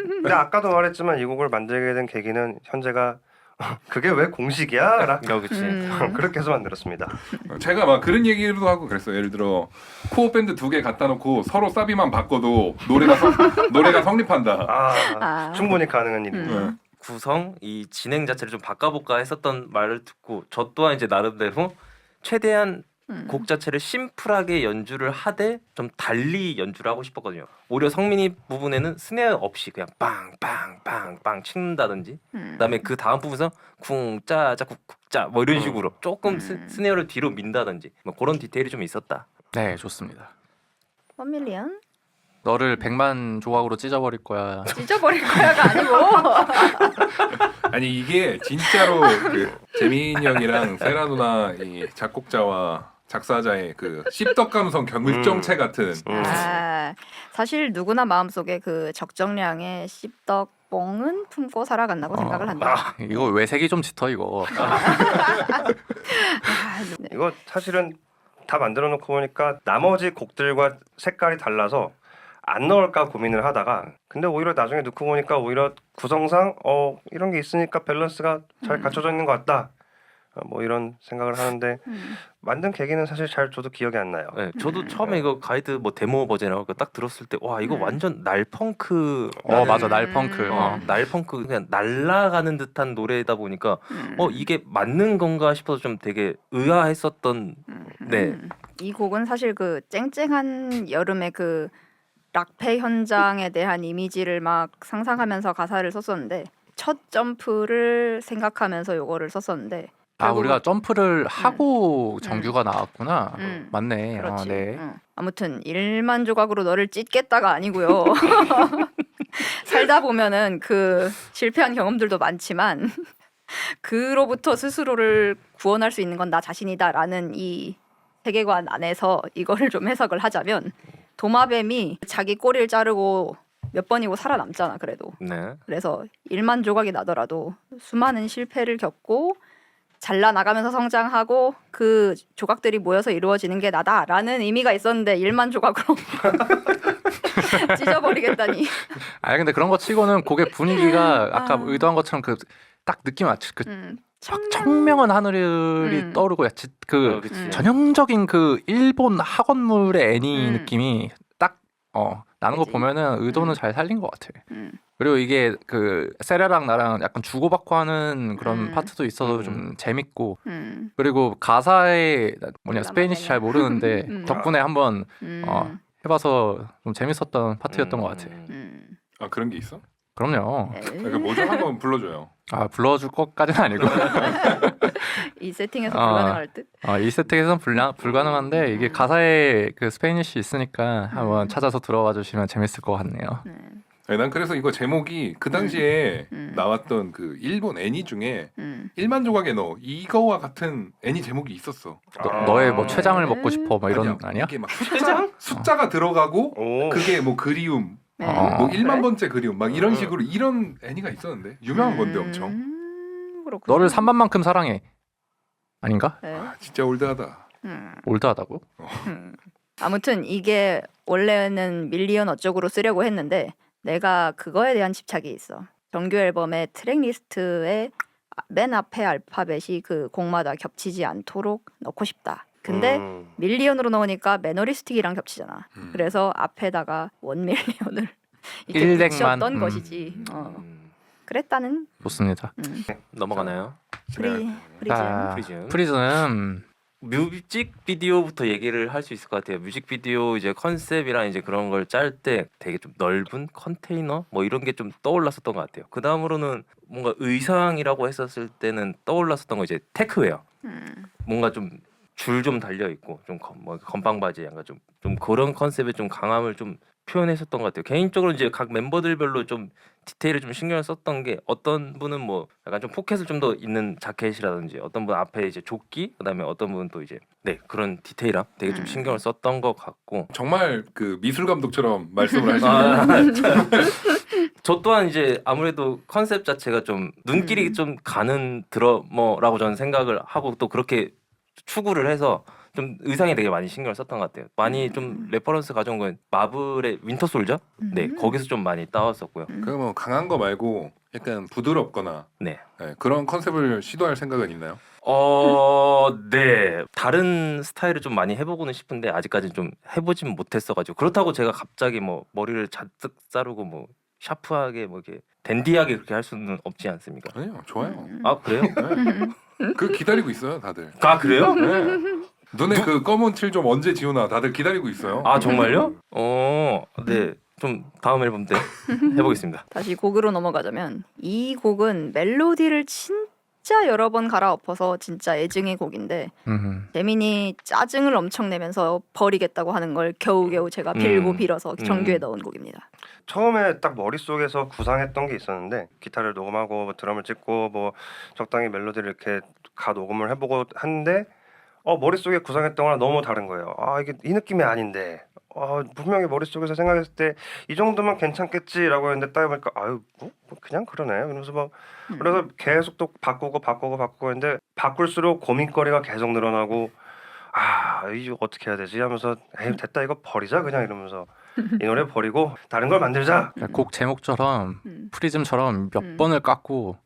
[SPEAKER 2] 근데 아까도 말했지만 이 곡을 만들게 된 계기는 현재가 그게 왜 공식이야?
[SPEAKER 5] 그치.
[SPEAKER 2] 그렇게 해서 만들었습니다.
[SPEAKER 1] 제가 막 그런 얘기도 하고 그랬어요. 예를 들어 코어 밴드 2개 갖다 놓고 서로 사비만 바꿔도 노래가 성립한다.
[SPEAKER 2] 충분히 가능한 일입니다.
[SPEAKER 5] 구성 이 진행 자체를 좀 바꿔볼까 했었던 말을 듣고 저 또한 이제 나름대로 최대한 곡 자체를 심플하게 연주를 하되 좀 달리 연주를 하고 싶었거든요. 오히려 성민이 부분에는 스네어 없이 그냥 빵빵빵빵 치는다든지 그다음에 그 다음 부분에서 쿵짜짜 쿵짜 뭐 이런 식으로 조금 스네어를 뒤로 민다든지 뭐 그런 디테일이 좀 있었다.
[SPEAKER 3] 네, 좋습니다.
[SPEAKER 4] 1밀리언?
[SPEAKER 3] 너를 100만 조각으로 찢어버릴 거야.
[SPEAKER 4] 찢어버릴 거야가 아니고
[SPEAKER 1] 아니 이게 진짜로 그 재민 형이랑 세라 누나 이 작곡자와 작사자의 그 씹덕 감성 결정체 같은
[SPEAKER 4] 아, 사실 누구나 마음속에 그 적정량의 씹덕뽕은 품고 살아간다고 생각을 한다.
[SPEAKER 3] 이거 왜 색이 좀 짙어 이거.
[SPEAKER 4] 아, 네.
[SPEAKER 2] 이거 사실은 다 만들어 놓고 보니까 나머지 곡들과 색깔이 달라서 안 넣을까 고민을 하다가 근데 오히려 나중에 넣고 보니까 오히려 구성상 이런 게 있으니까 밸런스가 잘 갖춰져 있는 것 같다. 뭐 이런 생각을 하는데 만든 계기는 사실 잘 저도 기억이 안 나요.
[SPEAKER 5] 네, 저도 처음에 이거 가이드 뭐 데모 버전이라고 딱 들었을 때 와 이거 완전 날펑크
[SPEAKER 3] 맞아, 날펑크.
[SPEAKER 5] 날펑크 그냥 날아가는 듯한 노래다 보니까 이게 맞는 건가 싶어서 좀 되게 의아했었던 네.
[SPEAKER 4] 이 곡은 사실 그 쨍쨍한 여름의 그 락페 현장에 대한 이미지를 막 상상하면서 가사를 썼었는데 첫 점프를 생각하면서 요거를 썼었는데
[SPEAKER 3] 우리가 점프를 하고 정규가 나왔구나.
[SPEAKER 4] 음.
[SPEAKER 3] 맞네.
[SPEAKER 4] 그렇지.
[SPEAKER 3] 네.
[SPEAKER 4] 아무튼 1만 조각으로 너를 찢겠다가 아니고요. 살다 보면은 그 실패한 경험들도 많지만 그로부터 스스로를 구원할 수 있는 건 나 자신이다라는 이 세계관 안에서 이거를 좀 해석을 하자면 도마뱀이 자기 꼬리를 자르고 몇 번이고 살아남잖아 그래도.
[SPEAKER 5] 네.
[SPEAKER 4] 그래서 1만 조각이 나더라도 수많은 실패를 겪고 잘라나가면서 성장하고 그 조각들이 모여서 이루어지는 게 나다라는 의미가 있었는데 1만 조각으로 찢어버리겠다니.
[SPEAKER 3] 근데 그런 거 치고는 곡의 분위기가 아까 의도한 것처럼 그 딱 느낌 맞지? 그 청명한 하늘이 떠오르고
[SPEAKER 5] 그치.
[SPEAKER 3] 전형적인 그 일본 학원물의 애니
[SPEAKER 4] 음.
[SPEAKER 3] 느낌이 딱 나는 거
[SPEAKER 4] 그치?
[SPEAKER 3] 보면은 의도는 잘 살린 것 같아.
[SPEAKER 4] 음.
[SPEAKER 3] 그리고 이게 그 세라랑 나랑 약간 주고받고 하는 그런 파트도 있어서 좀 재밌고 그리고 가사에 뭐냐 스페인시 잘 모르는데 덕분에 한번 해봐서 좀 재밌었던 파트였던 것 같아.
[SPEAKER 1] 아 그런 게 있어?
[SPEAKER 3] 그럼요.
[SPEAKER 1] 그러니까 뭐좀 한번 불러줘요.
[SPEAKER 3] 불러줄 것까지는 아니고
[SPEAKER 4] 이 세팅에서 불가능할 듯.
[SPEAKER 3] 이 세팅에서는 불가능한데 이게 가사에 그 스페인시 있으니까 한번 찾아서 들어봐 주시면 재밌을 것 같네요.
[SPEAKER 1] 아니, 난 그래서 이거 제목이 그 당시에 나왔던 그 일본 애니 중에 1만 조각의 너 이거와 같은 애니 제목이 있었어.
[SPEAKER 3] 너의 뭐 최장을 먹고 싶어 뭐 이런 아니야?
[SPEAKER 1] 이게 막 숫자가 들어가고
[SPEAKER 2] 오.
[SPEAKER 1] 그게 뭐 그리움
[SPEAKER 4] 네.
[SPEAKER 1] 뭐 1만
[SPEAKER 4] 그래?
[SPEAKER 1] 번째 그리움 막 이런 식으로 이런 애니가 있었는데 유명한 건데 엄청.
[SPEAKER 4] 그렇구나.
[SPEAKER 3] 너를 3만만큼 사랑해. 아닌가?
[SPEAKER 4] 네.
[SPEAKER 1] 진짜 올드하다.
[SPEAKER 3] 올드하다고?
[SPEAKER 4] 아무튼 이게 원래는 밀리언 어쩌고로 쓰려고 했는데 내가 그거에 대한 집착이 있어. 정규 앨범의 트랙 리스트에 맨 앞에 알파벳이 그 곡마다 겹치지 않도록 넣고 싶다. 근데 밀리언으로 넣으니까 매너리스틱이랑 겹치잖아. 그래서 앞에다가 1밀리언을 이렇게
[SPEAKER 3] 일백만.
[SPEAKER 4] 붙였던 것이지. 그랬다는
[SPEAKER 3] 좋습니다.
[SPEAKER 5] 넘어가나요?
[SPEAKER 4] 프리즘.
[SPEAKER 3] 자,
[SPEAKER 5] 프리즘.
[SPEAKER 3] 프리즘
[SPEAKER 5] 뮤직비디오부터 얘기를 할 수 있을 것 같아요. 뮤직비디오 이제 컨셉이랑 이제 그런 걸 짤 때 되게 좀 넓은 컨테이너 뭐 이런 게 좀 떠올랐었던 것 같아요. 그 다음으로는 뭔가 의상이라고 했었을 때는 떠올랐었던 거 이제 테크웨어. 뭔가 좀 줄 좀 달려 있고 좀 건빵 바지 약간 좀 그런 컨셉의 좀 강함을 좀 표현했었던 것 같아요. 개인적으로 이제 각 멤버들별로 좀 디테일을 좀 신경을 썼던 게 어떤 분은 뭐 약간 좀 포켓을 좀 더 있는 자켓이라든지 어떤 분 앞에 이제 조끼 그다음에 어떤 분은 또 이제 그런 디테일함 되게 좀 신경을 썼던 것 같고
[SPEAKER 1] 정말 그 미술 감독처럼 말씀을 하시네요.
[SPEAKER 5] 저 또한 이제 아무래도 컨셉 자체가 좀 눈길이 좀 가는 드러머라고 저는 생각을 하고 또 그렇게 추구를 해서 좀 의상에 되게 많이 신경을 썼던 것 같아요. 많이 좀 레퍼런스 가져온 건 마블의 윈터 솔저? 네, 거기서 좀 많이 따왔었고요.
[SPEAKER 1] 그 뭐 강한 거 말고 약간 부드럽거나
[SPEAKER 5] 네.
[SPEAKER 1] 그런 컨셉을 시도할 생각은 있나요?
[SPEAKER 5] 네. 다른 스타일을 좀 많이 해보고는 싶은데 아직까지는 좀 해보진 못했어가지고 그렇다고 제가 갑자기 뭐 머리를 잔뜩 자르고 뭐 샤프하게 뭐 이렇게 댄디하게 그렇게 할 수는 없지 않습니까?
[SPEAKER 1] 아니요, 좋아요.
[SPEAKER 5] 아 그래요?
[SPEAKER 1] 네. 그 기다리고 있어요, 다들.
[SPEAKER 5] 아 그래요?
[SPEAKER 1] 네. 너네 그 검은 틸 좀 언제 지우나 다들 기다리고 있어요.
[SPEAKER 5] 아 정말요? 네. 좀 다음 앨범 때 해보겠습니다.
[SPEAKER 4] 다시 곡으로 넘어가자면 이 곡은 멜로디를 진짜 여러 번 갈아엎어서 진짜 애증의 곡인데 재민이 짜증을 엄청 내면서 버리겠다고 하는 걸 겨우겨우 제가 빌고 빌어서 정규에 넣은 곡입니다.
[SPEAKER 2] 처음에 딱 머릿속에서 구상했던 게 있었는데 기타를 녹음하고 뭐 드럼을 찍고 뭐 적당히 멜로디를 이렇게 가 녹음을 해보고 하는데 머릿속에 구상했던 거랑 너무 다른 거예요. 이게 이 느낌이 아닌데 분명히 머릿속에서 생각했을 때 이 정도면 괜찮겠지라고 했는데 딱 보니까 뭐 그냥 그러네 이러면서 막 그래서 계속 또 바꾸고 했는데 바꿀수록 고민거리가 계속 늘어나고 이거 어떻게 해야 되지 하면서 에이 됐다 이거 버리자 그냥 이러면서 이 노래 버리고 다른 걸 만들자.
[SPEAKER 3] 곡 제목처럼 프리즘처럼 몇 번을 깎고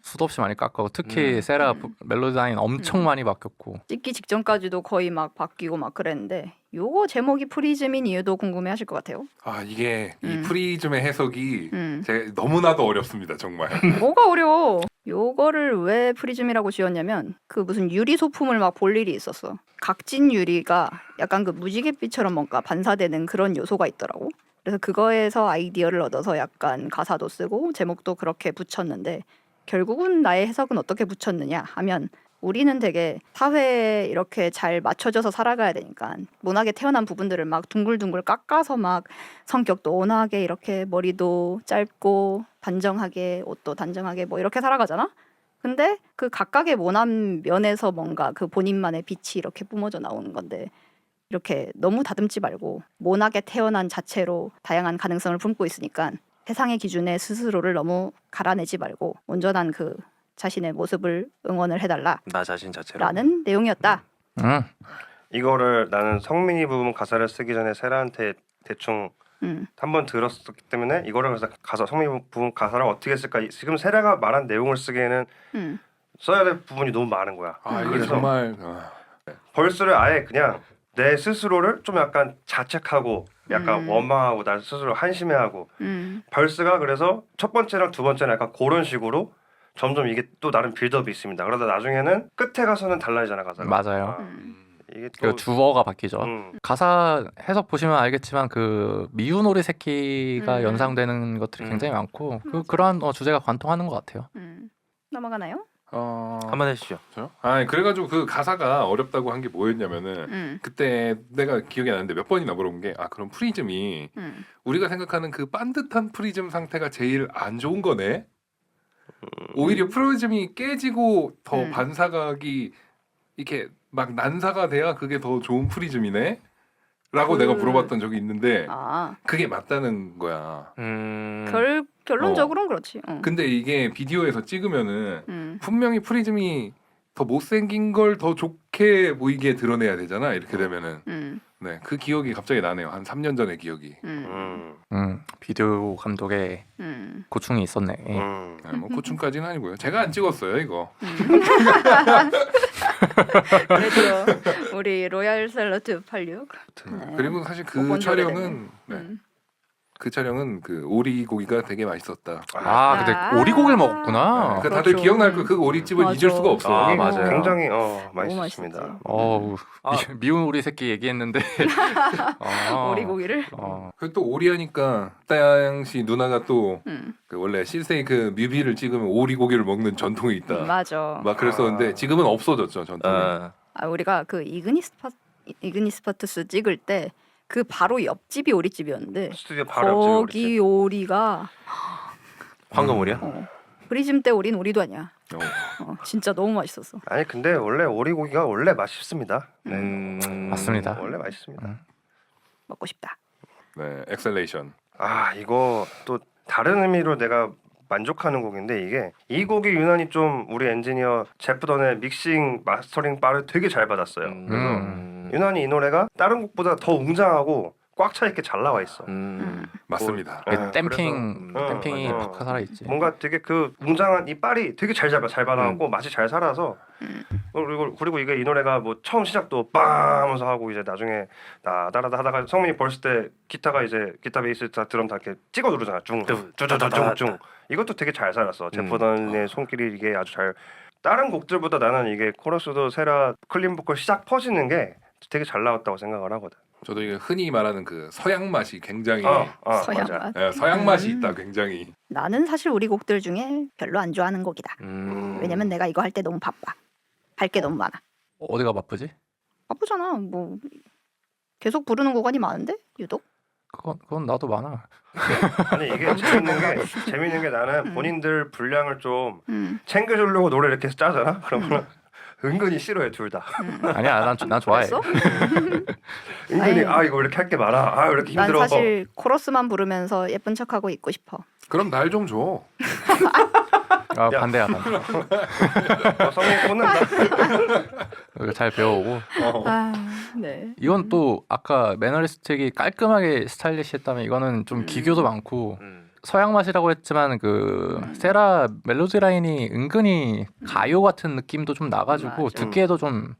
[SPEAKER 3] 수도 없이 많이 깎고 특히 세라 멜로디 라인 엄청 많이 바뀌었고
[SPEAKER 4] 찍기 직전까지도 거의 막 바뀌고 막 그랬는데 요거 제목이 프리즘인 이유도 궁금해하실 것 같아요.
[SPEAKER 1] 이게 이 프리즘의 해석이 제가 너무나도 어렵습니다 정말.
[SPEAKER 4] 뭐가 어려워? 요거를 왜 프리즘이라고 지었냐면 그 무슨 유리 소품을 막 볼 일이 있었어. 각진 유리가 약간 그 무지갯빛처럼 뭔가 반사되는 그런 요소가 있더라고. 그래서 그거에서 아이디어를 얻어서 약간 가사도 쓰고 제목도 그렇게 붙였는데 결국은 나의 해석은 어떻게 붙였느냐 하면 우리는 되게 사회에 이렇게 잘 맞춰져서 살아가야 되니까 모나게 태어난 부분들을 막 둥글둥글 깎아서 막 성격도 온화하게 이렇게 머리도 짧고 단정하게 옷도 단정하게 뭐 이렇게 살아가잖아. 근데 그 각각의 모난 면에서 뭔가 그 본인만의 빛이 이렇게 뿜어져 나오는 건데 이렇게 너무 다듬지 말고 모나게 태어난 자체로 다양한 가능성을 품고 있으니까 세상의 기준에 스스로를 너무 갈아내지 말고 온전한 그 자신의 모습을 응원을 해달라
[SPEAKER 5] 나 자신 자체로.
[SPEAKER 4] 라는 내용이었다.
[SPEAKER 2] 이거를 나는 성민이 부분 가사를 쓰기 전에 세라한테 대충 한번 들었었기 때문에 이거를 그래서 가사 성민이 부분 가사를 어떻게 쓸까 지금 세라가 말한 내용을 쓰기에는 써야 될 부분이 너무 많은 거야.
[SPEAKER 1] 이게
[SPEAKER 2] 그래서
[SPEAKER 1] 정말
[SPEAKER 2] 벌스를 아예 그냥 내 스스로를 좀 약간 자책하고 약간 원망하고 나 스스로 한심해하고 벌스가 그래서 첫 번째랑 두 번째는 약간 그런 식으로 점점 이게 또 나름 빌드업이 있습니다. 그러다 나중에는 끝에 가서는 달라지잖아 가사가.
[SPEAKER 3] 맞아요.
[SPEAKER 2] 이게
[SPEAKER 3] 그
[SPEAKER 2] 또
[SPEAKER 3] 주어가 바뀌죠. 가사 해석 보시면 알겠지만 그 미운 오리 새끼가 연상되는 것들이 굉장히 많고 그러한 주제가 관통하는 것 같아요.
[SPEAKER 4] 넘어가나요?
[SPEAKER 5] 한번 해주시죠.
[SPEAKER 1] 저요? 그래가지고 그 가사가 어렵다고 한 게 뭐였냐면은 그때 내가 기억이 나는데 몇 번이나 물어본 게 그럼 프리즘이 우리가 생각하는 그 반듯한 프리즘 상태가 제일 안 좋은 거네. 오히려 프리즘이 깨지고 더 반사각이 이렇게 막 난사가 돼야 그게 더 좋은 프리즘이네. 라고 내가 물어봤던 적이 있는데 그게 맞다는 거야.
[SPEAKER 4] 결론적으로는 그렇지.
[SPEAKER 1] 근데 이게 비디오에서 찍으면은 분명히 프리즘이 더 못생긴 걸 더 좋게 보이게 드러내야 되잖아. 이렇게 되면은 네, 그 기억이 갑자기 나네요. 한 3년 전의 기억이.
[SPEAKER 3] 비디오 감독의 고충이 있었네.
[SPEAKER 1] 뭐 고충까지는 아니고요. 제가 안 찍었어요 이거.
[SPEAKER 4] 그래도 우리 로얄 샐러드 86. 네.
[SPEAKER 1] 그리고 사실 그
[SPEAKER 4] 못
[SPEAKER 1] 촬영은 그 촬영은 그 오리 고기가 되게 맛있었다.
[SPEAKER 3] 근데 오리고기를 먹었구나.
[SPEAKER 1] 그 다들
[SPEAKER 4] 그렇죠.
[SPEAKER 1] 기억날 거 그 오리집은
[SPEAKER 4] 맞아.
[SPEAKER 1] 잊을 수가 없어.
[SPEAKER 5] 맞아요.
[SPEAKER 2] 굉장히
[SPEAKER 4] 너무
[SPEAKER 2] 맛있었습니다.
[SPEAKER 4] 맛있었지.
[SPEAKER 3] 어우 미운 오리 새끼 얘기했는데
[SPEAKER 4] 오리고기를.
[SPEAKER 1] 그리고 또 오리하니까 따양씨 누나가 또 그 원래 실세이 그 뮤비를 찍으면 오리 고기를 먹는 전통이 있다.
[SPEAKER 4] 맞아.
[SPEAKER 1] 막 그랬었는데 지금은 없어졌죠 전통이.
[SPEAKER 4] 우리가 그 이그니스파트스 찍을 때 그 바로 옆집이 오리집이었는데
[SPEAKER 2] 스튜디오 바로 옆집이
[SPEAKER 4] 거기 오리가
[SPEAKER 5] 황금오리야?
[SPEAKER 4] 프리즘 때 오리는 오리도 아니야. 진짜 너무 맛있었어.
[SPEAKER 2] 아니 근데 원래 오리고기가 원래 맛있습니다. 네.
[SPEAKER 3] 맞습니다.
[SPEAKER 2] 원래 맛있습니다.
[SPEAKER 4] 먹고 싶다.
[SPEAKER 1] 네, 엑셀레이션.
[SPEAKER 2] 이거 또 다른 의미로 내가 만족하는 곡인데 이게 이 곡이 유난히 좀 우리 엔지니어 제프 던의 믹싱 마스터링 바를 되게 잘 받았어요. 그래서 유난히 이 노래가 다른 곡보다 더 웅장하고 꽉 차 있게 잘 나와 있어.
[SPEAKER 1] 맞습니다.
[SPEAKER 3] 댐핑이
[SPEAKER 2] 그래서,
[SPEAKER 3] 팍 살아 있지.
[SPEAKER 2] 뭔가 되게 그 웅장한 이 빨이 되게 잘 받아갖고 맛이 잘 살아서 그리고 이게 이 노래가 뭐 처음 시작도 빵 하면서 하고 이제 나중에 나다라다 하다가 성민이 벌스 때 기타 베이스 다 드럼 다 이렇게 찍어 누르잖아. 쭝쭝쭝쭝 이것도 되게 잘 살았어. 제프 던의 손길이 이게 아주 잘 다른 곡들보다 나는 이게 코러스도 세라 클린 보컬 시작 퍼지는 게 되게 잘 나왔다고 생각을 하거든.
[SPEAKER 1] 저도 이게 흔히 말하는 그 서양 맛이 굉장히
[SPEAKER 4] 서양
[SPEAKER 2] 맞아.
[SPEAKER 4] 맛.
[SPEAKER 1] 예, 서양 맛이 있다 굉장히.
[SPEAKER 4] 나는 사실 우리 곡들 중에 별로 안 좋아하는 곡이다. 왜냐면 내가 이거 할 때 너무 바빠. 할 게 너무 많아.
[SPEAKER 3] 어디가 바쁘지?
[SPEAKER 4] 바쁘잖아. 뭐 계속 부르는 구간이 많은데 유독.
[SPEAKER 3] 그건 나도 많아.
[SPEAKER 2] 아니 이게 재밌는 게 나는 본인들 분량을 좀
[SPEAKER 4] 음.
[SPEAKER 2] 챙겨주려고 노래 이렇게 짜잖아. 그러면 은근히 싫어해 둘 다.
[SPEAKER 3] 아니야, 난 좋아해.
[SPEAKER 4] 그랬어?
[SPEAKER 2] 은근히
[SPEAKER 4] 아니,
[SPEAKER 2] 이거 이렇게 할 게 많아. 아 이렇게
[SPEAKER 4] 난
[SPEAKER 2] 힘들어.
[SPEAKER 4] 사실 코러스만 부르면서 예쁜 척하고 있고 싶어.
[SPEAKER 1] 그럼 날 좀 줘.
[SPEAKER 3] 아,
[SPEAKER 2] 야.
[SPEAKER 3] 반대야.
[SPEAKER 2] 성인 꽂는다.
[SPEAKER 3] 이거 잘 배워오고.
[SPEAKER 4] 아, 네.
[SPEAKER 3] 이건 또 아까 매너리스틱이 깔끔하게 스타일리시했다면 이거는 좀 기교도 많고 서양 맛이라고 했지만 그 세라 멜로디 라인이 은근히 가요 같은 느낌도 좀 나가지고
[SPEAKER 4] 맞아.
[SPEAKER 3] 듣기에도 좀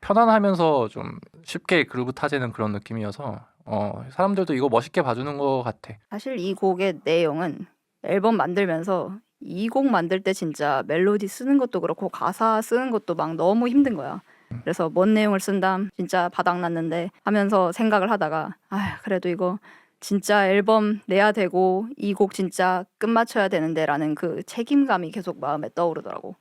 [SPEAKER 3] 편안하면서 좀 쉽게 그루브 타지는 그런 느낌이어서 사람들도 이거 멋있게 봐주는 것 같아.
[SPEAKER 4] 사실 이 곡의 내용은 앨범 만들면서 이 곡 만들 때 진짜 멜로디 쓰는 것도 그렇고 가사 쓰는 것도 막 너무 힘든 거야. 그래서 뭔 내용을 쓴담 진짜 바닥났는데 하면서 생각을 하다가 아 그래도 이거 진짜 앨범 내야 되고 이 곡 진짜 끝마쳐야 되는데라는 그 책임감이 계속 마음에 떠오르더라고.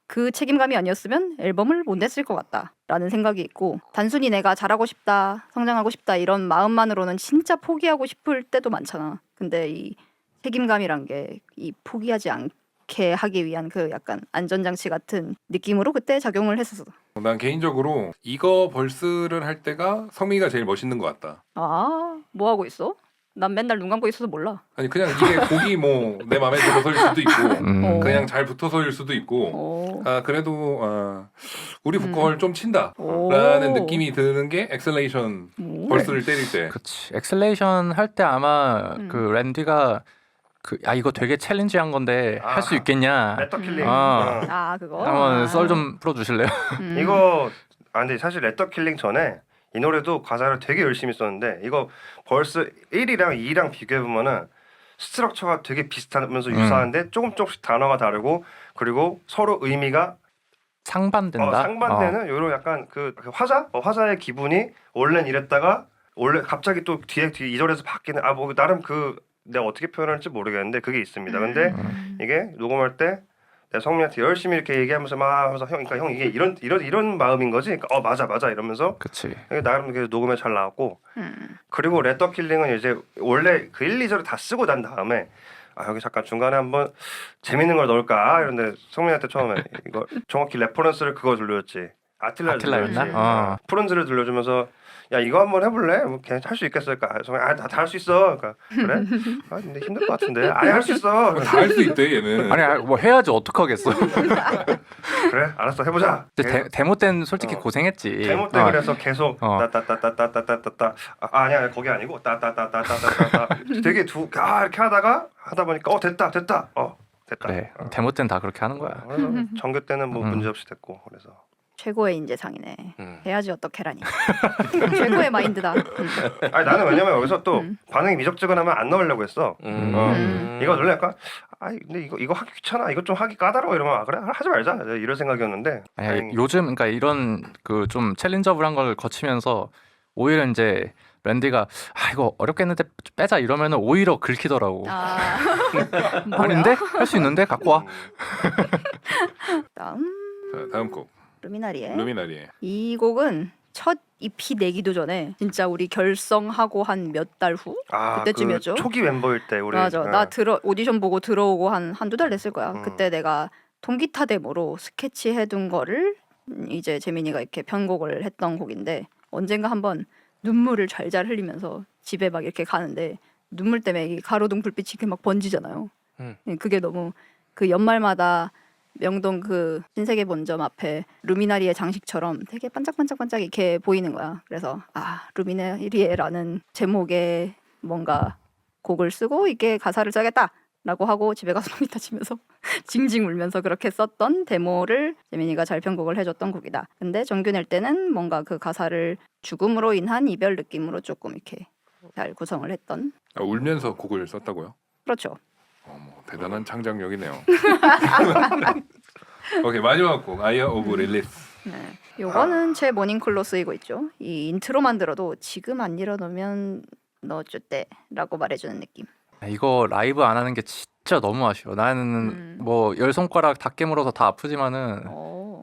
[SPEAKER 4] 그 책임감이 아니었으면 앨범을 못 냈을 것 같다라는 생각이 있고 단순히 내가 잘하고 싶다, 성장하고 싶다 이런 마음만으로는 진짜 포기하고 싶을 때도 많잖아. 근데 이 책임감이란 게 이 포기하지 않게 하기 위한 그 약간 안전장치 같은 느낌으로 그때 작용을 했었어.
[SPEAKER 1] 난 개인적으로 이거 벌스를 할 때가 성민이가 제일 멋있는 것 같다.
[SPEAKER 4] 아, 뭐 하고 있어? 난 맨날 눈 감고 있어서 몰라.
[SPEAKER 1] 아니 그냥 이게 곡이 뭐 내 마음에 들어서일 수도 있고 그냥 잘 붙어서일 수도 있고
[SPEAKER 4] 오.
[SPEAKER 1] 아 그래도 우리 보컬 좀 친다라는
[SPEAKER 4] 오.
[SPEAKER 1] 느낌이 드는 게 엑셀레이션
[SPEAKER 4] 오.
[SPEAKER 1] 벌스를 때릴 때.
[SPEAKER 3] 그치. 엑셀레이션 할 때 아마 그 랜디가 이거 되게 챌린지한 건데 할 수 있겠냐.
[SPEAKER 2] 레터 킬링.
[SPEAKER 4] 아 그거.
[SPEAKER 3] 한번 썰 좀 풀어주실래요?
[SPEAKER 2] 이거 근데 사실 레터 킬링 전에 이 노래도 가사를 되게 열심히 썼는데 이거 벌스 1이랑 2랑 비교해 보면은 스트럭처가 되게 비슷하면서 유사한데 조금씩 단어가 다르고 그리고 서로 의미가
[SPEAKER 3] 상반된다.
[SPEAKER 2] 상반되는 요런 약간 그 화자의 기분이 원래는 이랬다가 원래 갑자기 또 뒤에 2절에서 바뀌는 뭐 나름 그 내가 어떻게 표현할지 모르겠는데 그게 있습니다. 근데 이게 녹음할 때 내가 성민한테 열심히 이렇게 얘기하면서 막 하면서 그러니까 형 이게 이런 마음인 거지. 그러니까 맞아 이러면서
[SPEAKER 3] 그치.
[SPEAKER 2] 이게 나름 녹음에 잘 나왔고 그리고 레터 킬링은 이제 원래 그 1, 2절을 다 쓰고 난 다음에 여기 잠깐 중간에 한번 재밌는 걸 넣을까 이런데 성민한테 처음에 이거 정확히 레퍼런스를 그거 들려줬지.
[SPEAKER 3] 아틀라였나?
[SPEAKER 2] 들려줬지. 프론즈를 들려주면서 야 이거 한번 해볼래? 뭐 걔 할 수 있겠을까? 성민 다 할 수 있어. 그러니까 그래? 근데 힘들 것 같은데. 할 수 있어.
[SPEAKER 1] 다 할 수 있대 얘는.
[SPEAKER 3] 아니 뭐 해야지 어떡하겠어.
[SPEAKER 2] 그래 알았어 해보자.
[SPEAKER 3] 데모 때는 솔직히 고생했지.
[SPEAKER 2] 데모 때 그래서 계속 따따따따따따따따 아니야 거기 아니고 따따따따따따따 되게 이렇게 하다 보니까 됐다 됐다.
[SPEAKER 3] 그래. 데모 때는 다 그렇게 하는 거야.
[SPEAKER 2] 그래서 정규 때는 뭐 문제 없이 됐고 그래서
[SPEAKER 4] 최고의 인재상이네. 해야지 어떡해라니. 최고의 마인드다.
[SPEAKER 2] 아니 나는 왜냐면 여기서 또 반응이 미적지근하면 안 넣으려고 했어. 이거 원래 약간 근데 이거 하기 귀찮아. 이거 좀 하기 까다로워 이러면 그래 하지 말자 이런 생각이었는데
[SPEAKER 3] 아니, 요즘 그러니까 이런 그 좀 챌린저블한 걸 거치면서 오히려 이제 랜디가 이거 어렵겠는데 빼자 이러면은 오히려 긁히더라고. 아닌데 할 수 있는데 갖고 와.
[SPEAKER 4] 다음
[SPEAKER 1] 자, 다음 곡
[SPEAKER 4] 루미나리의
[SPEAKER 1] 루미나리의
[SPEAKER 4] 이 곡은 첫 EP 내기도 전에 진짜 우리 결성하고 한 몇 달 후 그때쯤이었죠.
[SPEAKER 2] 그 초기 멤버일 때 우리
[SPEAKER 4] 맞아. 나 오디션 보고 들어오고 한두 달 됐을 거야. 그때 내가 통기타 데모로 스케치해둔 거를 이제 재민이가 이렇게 편곡을 했던 곡인데 언젠가 한번 눈물을 잘잘 흘리면서 집에 막 이렇게 가는데 눈물 때문에 이 가로등 불빛이 이렇게 막 번지잖아요. 그게 너무 그 연말마다 명동 그 신세계 본점 앞에 루미나리의 장식처럼 되게 반짝반짝반짝 이렇게 보이는 거야. 그래서 루미나리에라는 제목의 뭔가 곡을 쓰고 이게 가사를 써야겠다라고 하고 집에 가서 통기타 치면서 징징 울면서 그렇게 썼던 데모를 재민이가 잘 편곡을 해줬던 곡이다. 근데 정규 낼 때는 뭔가 그 가사를 죽음으로 인한 이별 느낌으로 조금 이렇게 잘 구성을 했던.
[SPEAKER 1] 울면서 곡을 썼다고요?
[SPEAKER 4] 그렇죠.
[SPEAKER 1] 대단한 창작력이네요. 오케이 마지막 곡 아이어 오브 릴리스.
[SPEAKER 4] 네. 요거는 제 모닝콜로 쓰이고 있죠. 이 인트로만 들어도 지금 안 일어나면 너 어쩌대라고 말해주는 느낌.
[SPEAKER 3] 이거 라이브 안 하는 게 진짜 너무 아쉬워. 나는 뭐 열 손가락 다 깨물어서 다 아프지만은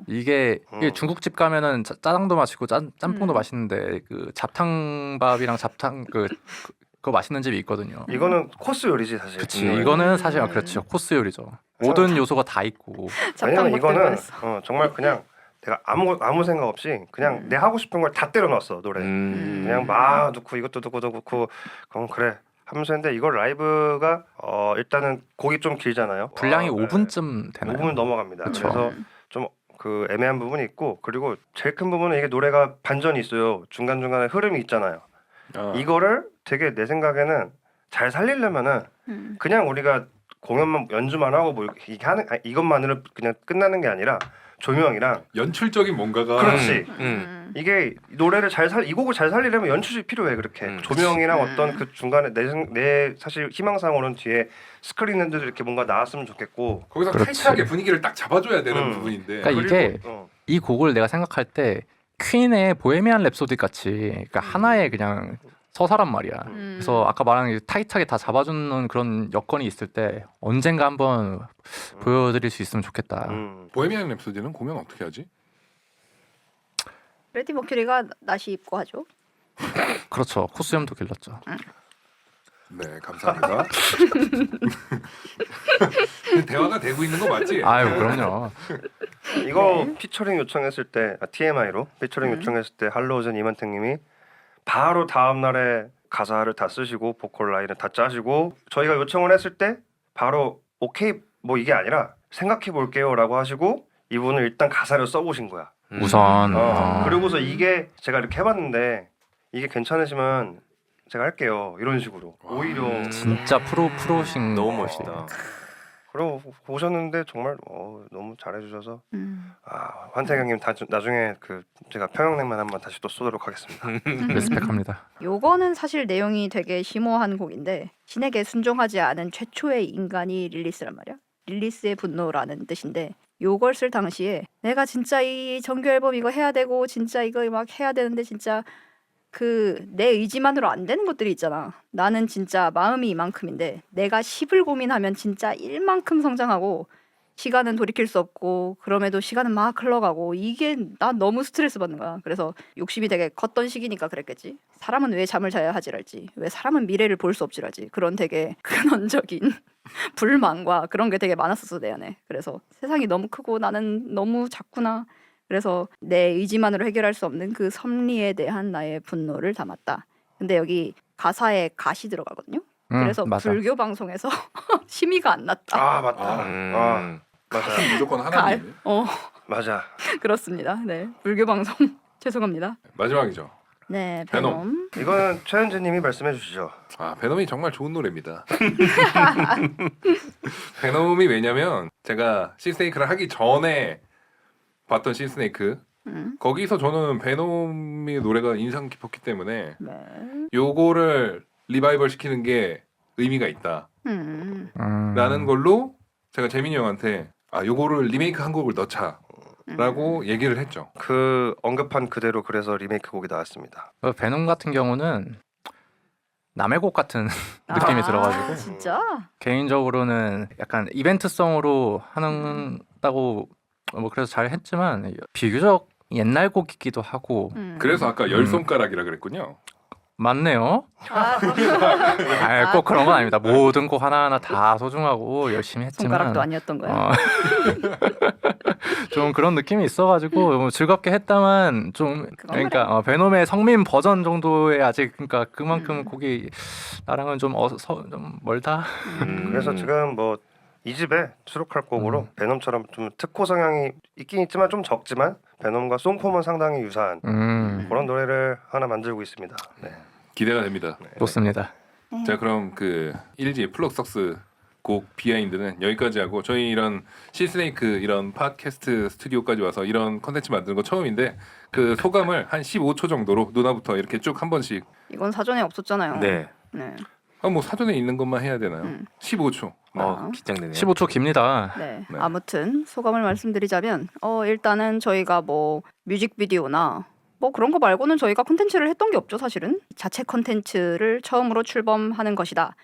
[SPEAKER 3] 이게 중국집 가면은 짜장도 맛있고 짬뽕도 맛있는데 그 잡탕밥이랑 잡탕 그거 맛있는 집이 있거든요.
[SPEAKER 2] 이거는 코스 요리지 사실.
[SPEAKER 3] 그치. 이거는 사실 그렇죠. 코스 요리죠. 모든 요소가 다 있고.
[SPEAKER 2] 왜냐면
[SPEAKER 4] 잡탕
[SPEAKER 2] 이거는
[SPEAKER 4] 먹을
[SPEAKER 2] 정말 그냥 내가 아무 생각 없이 그냥 내 하고 싶은 걸 다 때려 넣었어 노래. 그냥 막 넣고 이것도 넣고 그럼 그래 하면서 했는데 이걸 라이브가 일단은 곡이 좀 길잖아요.
[SPEAKER 3] 분량이 5분쯤 되나요?
[SPEAKER 2] 5분 넘어갑니다.
[SPEAKER 3] 그쵸.
[SPEAKER 2] 그래서 좀 그 애매한 부분이 있고 그리고 제일 큰 부분은 이게 노래가 반전이 있어요. 중간중간에 흐름이 있잖아요. 이거를 되게 내 생각에는 잘 살리려면은 그냥 우리가 공연만 연주만 하고 뭐 이렇게 하는 이것만으로 그냥 끝나는 게 아니라 조명이랑
[SPEAKER 1] 연출적인 뭔가가
[SPEAKER 2] 그렇지. 이게 노래를 이 곡을 잘 살리려면 연출이 필요해 그렇게. 조명이랑 어떤 그 중간에 내 사실 희망사항으로는 뒤에 스크린에도 이렇게 뭔가 나왔으면 좋겠고.
[SPEAKER 1] 거기서
[SPEAKER 3] 그렇지.
[SPEAKER 1] 타이트하게 분위기를 딱 잡아줘야 되는 부분인데.
[SPEAKER 3] 그러니까 이게
[SPEAKER 2] 그리고,
[SPEAKER 3] 이 곡을 내가 생각할 때 퀸의 보헤미안 랩소디 같이 그러니까 하나의 그냥 서사란 말이야. 그래서 아까 말한 타이트하게 다 잡아주는 그런 여건이 있을 때 언젠가 한번 보여드릴 수 있으면 좋겠다.
[SPEAKER 1] 보헤미안 랩소디는 공연 어떻게 하지?
[SPEAKER 4] 프레디 머큐리가 나시 입고 하죠.
[SPEAKER 3] 그렇죠. 코스염도 길렀죠.
[SPEAKER 1] 네 감사합니다. 대화가 되고 있는 거 맞지?
[SPEAKER 3] 아유 그럼요.
[SPEAKER 2] 이거 피처링 요청했을 때 TMI로 피처링 요청했을 때 할로우즌 이만택님이 바로 다음 날에 가사를 다 쓰시고 보컬 라인을 다 짜시고 저희가 요청을 했을 때 바로 오케이 뭐 이게 아니라 생각해 볼게요라고 하시고 이분은 일단 가사를 써보신 거야.
[SPEAKER 3] 우선
[SPEAKER 2] 그리고서 이게 제가 이렇게 해봤는데 이게 괜찮으시면 제가 할게요 이런 식으로 오히려
[SPEAKER 3] 진짜 프로신
[SPEAKER 5] 너무 멋있다.
[SPEAKER 2] 그리고 보셨는데 정말 너무 잘해주셔서 환태경님 나중에 그 제가 평양냉면 한번 다시 또 쏘도록 하겠습니다.
[SPEAKER 3] 리스펙합니다.
[SPEAKER 4] 요거는 사실 내용이 되게 심오한 곡인데 신에게 순종하지 않은 최초의 인간이 릴리스란 말이야. 릴리스의 분노라는 뜻인데 요걸 쓸 당시에 내가 진짜 이 정규 앨범 이거 해야 되고 진짜 이거 막 해야 되는데 진짜 그 내 의지만으로 안 되는 것들이 있잖아. 나는 진짜 마음이 이만큼인데 내가 10을 고민하면 진짜 1만큼 성장하고 시간은 돌이킬 수 없고 그럼에도 시간은 막 흘러가고 이게 난 너무 스트레스 받는 거야. 그래서 욕심이 되게 컸던 시기니까 그랬겠지. 사람은 왜 잠을 자야 하지랄지, 왜 사람은 미래를 볼 수 없지랄지, 그런 되게 근원적인 불만과 그런 게 되게 많았었어 내 안에. 그래서 세상이 너무 크고 나는 너무 작구나. 그래서 내 의지만으로 해결할 수 없는 그 섭리에 대한 나의 분노를 담았다. 근데 여기 가사에 갓이 들어가거든요. 그래서
[SPEAKER 3] 맞아.
[SPEAKER 4] 불교 방송에서 심의가 안 났다.
[SPEAKER 2] 아 맞다. 맞아.
[SPEAKER 1] 무조건 하나님.
[SPEAKER 2] 맞아.
[SPEAKER 4] 그렇습니다. 네, 불교 방송 죄송합니다.
[SPEAKER 1] 마지막이죠.
[SPEAKER 4] 네,
[SPEAKER 1] 베놈.
[SPEAKER 4] 베놈.
[SPEAKER 2] 이거는 최현진님이 말씀해 주시죠.
[SPEAKER 1] 베놈이 정말 좋은 노래입니다. 베놈이 왜냐면 제가 시스네이크를 하기 전에 봤던 시스네이크 거기서 저는 베놈의 노래가 인상 깊었기 때문에
[SPEAKER 4] 네.
[SPEAKER 1] 요거를 리바이벌 시키는 게 의미가 있다 라는 걸로 제가 재민이 형한테 요거를 리메이크 한 곡을 넣자 라고 얘기를 했죠.
[SPEAKER 2] 그 언급한 그대로 그래서 리메이크 곡이 나왔습니다.
[SPEAKER 3] 베놈 같은 경우는 남의 곡 같은 느낌이 들어가지고
[SPEAKER 4] 진짜?
[SPEAKER 3] 개인적으로는 약간 이벤트성으로 한다고 뭐 그래서 잘 했지만 비교적 옛날 곡이기도 하고
[SPEAKER 1] 그래서 아까 열 손가락이라 그랬군요.
[SPEAKER 3] 맞네요. 꼭 그런 건 아닙니다. 모든 곡 하나하나 다 소중하고 열심히 했지만
[SPEAKER 4] 손가락도 아니었던 거야.
[SPEAKER 3] 좀 그런 느낌이 있어가지고 뭐 즐겁게 했다만 좀 그러니까 베놈의 성민 버전 정도의 아직 그러니까 그만큼 곡이 나랑은 좀 멀다.
[SPEAKER 2] 그래서 지금 뭐 이 집에 수록할 곡으로 베놈처럼 좀 특호 성향이 있긴 있지만 좀 적지만 베놈과 송폼은 상당히 유사한 그런 노래를 하나 만들고 있습니다. 네.
[SPEAKER 1] 기대가 됩니다.
[SPEAKER 3] 좋습니다.
[SPEAKER 1] 자 그럼 그 1집 플럭석스 곡 비하인드는 여기까지 하고 저희 이런 시스네이크 이런 팟캐스트 스튜디오까지 와서 이런 컨텐츠 만드는 거 처음인데 그 소감을 한 15초 정도로 누나부터 이렇게 쭉 한 번씩.
[SPEAKER 4] 이건 사전에 없었잖아요.
[SPEAKER 5] 네.
[SPEAKER 4] 네.
[SPEAKER 1] 뭐 사전에 있는 것만 해야 되나요? 15초. 네.
[SPEAKER 5] 긴장되네요.
[SPEAKER 3] 15초 깁니다.
[SPEAKER 4] 네.
[SPEAKER 1] 네.
[SPEAKER 4] 아무튼 소감을 말씀드리자면 일단은 저희가 뭐 뮤직비디오나 뭐 그런 거 말고는 저희가 콘텐츠를 했던 게 없죠, 사실은. 자체 콘텐츠를 처음으로 출범하는 것이다.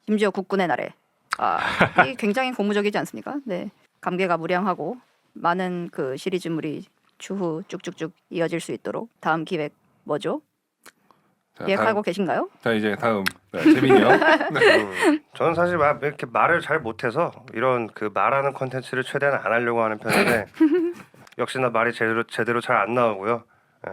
[SPEAKER 4] 심지어 국군의 날에. 이 굉장히 고무적이지 않습니까? 네. 감개가 무량하고 많은 그 시리즈물이 추후 쭉쭉쭉 이어질 수 있도록 다음 기획 뭐죠?
[SPEAKER 1] 자,
[SPEAKER 4] 기획하고 계신가요?
[SPEAKER 1] 자 이제 다음 재민이 형.
[SPEAKER 2] 저는 사실 이렇게 말을 잘 못해서 이런 그 말하는 컨텐츠를 최대한 안 하려고 하는 편인데 역시나 말이 제대로 잘 안 나오고요. 예,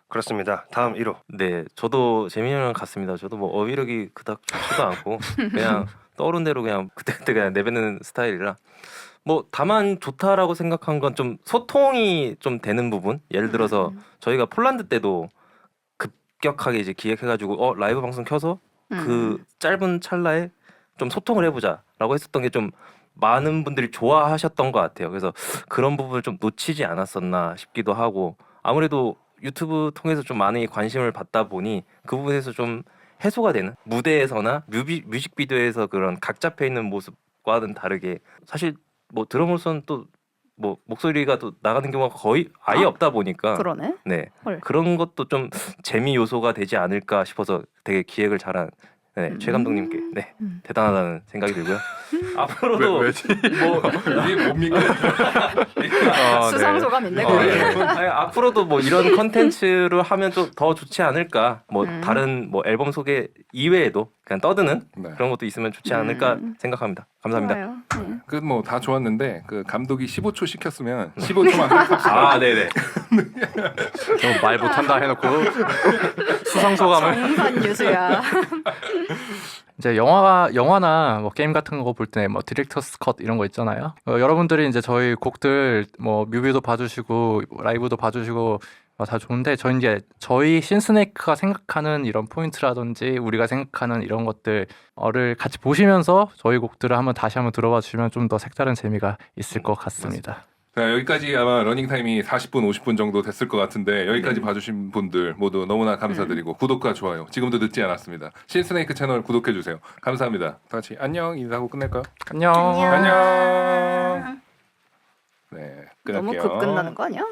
[SPEAKER 2] 그렇습니다. 다음 1호.
[SPEAKER 5] 네, 저도 재민이 형이랑 같습니다. 저도 뭐 어휘력이 그닥 좋지도 않고 그냥 떠오른 대로 그냥 그때그때 그냥 내뱉는 스타일이라 뭐 다만 좋다라고 생각한 건 좀 소통이 좀 되는 부분. 예를 들어서 저희가 폴란드 때도 급격하게 이제 기획해가지고 라이브 방송 켜서 그 짧은 찰나에 좀 소통을 해보자라고 했었던 게 좀 많은 분들이 좋아하셨던 것 같아요. 그래서 그런 부분을 좀 놓치지 않았었나 싶기도 하고 아무래도 유튜브 통해서 좀 많이 관심을 받다 보니 그 부분에서 좀 해소가 되는 무대에서나 뮤직비디오에서 그런 각 잡혀 있는 모습과는 다르게 사실 뭐 드럼으로서는 또 뭐 목소리가 또 나가는 경우가 거의 아예 없다 보니까
[SPEAKER 4] 그러네.
[SPEAKER 5] 네
[SPEAKER 4] 헐.
[SPEAKER 5] 그런 것도 좀 재미 요소가 되지 않을까 싶어서 되게 기획을 잘한 최 감독님께 대단하다는 생각이 들고요. 앞으로도
[SPEAKER 1] 왜지? 뭐 이게 뭡니까?
[SPEAKER 4] 수상 소감인데.
[SPEAKER 5] 아니, 앞으로도 뭐 이런 컨텐츠를 하면 좀 더 좋지 않을까. 뭐 다른 뭐 앨범 소개 이외에도 그냥 떠드는
[SPEAKER 1] 네.
[SPEAKER 5] 그런 것도 있으면 좋지 않을까 생각합니다. 감사합니다.
[SPEAKER 4] 좋아요.
[SPEAKER 1] 그 뭐 다 좋았는데 그 감독이 15초 시켰으면 15초만 합시다.
[SPEAKER 5] 아, 네네.
[SPEAKER 3] 말 못한다 해놓고 수상 소감을
[SPEAKER 4] 정산 유수야.
[SPEAKER 3] 이제 영화나 뭐 게임 같은 거 볼 때 뭐 디렉터스 컷 이런 거 있잖아요. 여러분들이 이제 저희 곡들 뭐 뮤비도 봐주시고 라이브도 봐주시고 다 좋은데 저희 신스네이크가 생각하는 이런 포인트라든지 우리가 생각하는 이런 것들을 같이 보시면서 저희 곡들을 다시 한번 들어봐 주시면 좀 더 색다른 재미가 있을 것 같습니다.
[SPEAKER 1] 자, 여기까지 아마 러닝 타임이 40분, 50분 정도 됐을 것 같은데 여기까지 봐주신 분들 모두 너무나 감사드리고 구독과 좋아요 지금도 늦지 않았습니다. 신스네이크 채널 구독해 주세요. 감사합니다. 다 같이 안녕 인사하고 끝낼까요?
[SPEAKER 3] 안녕.
[SPEAKER 1] 안녕. 네,
[SPEAKER 4] 너무
[SPEAKER 1] 끝낼게요.
[SPEAKER 4] 급 끝나는 거 아니야?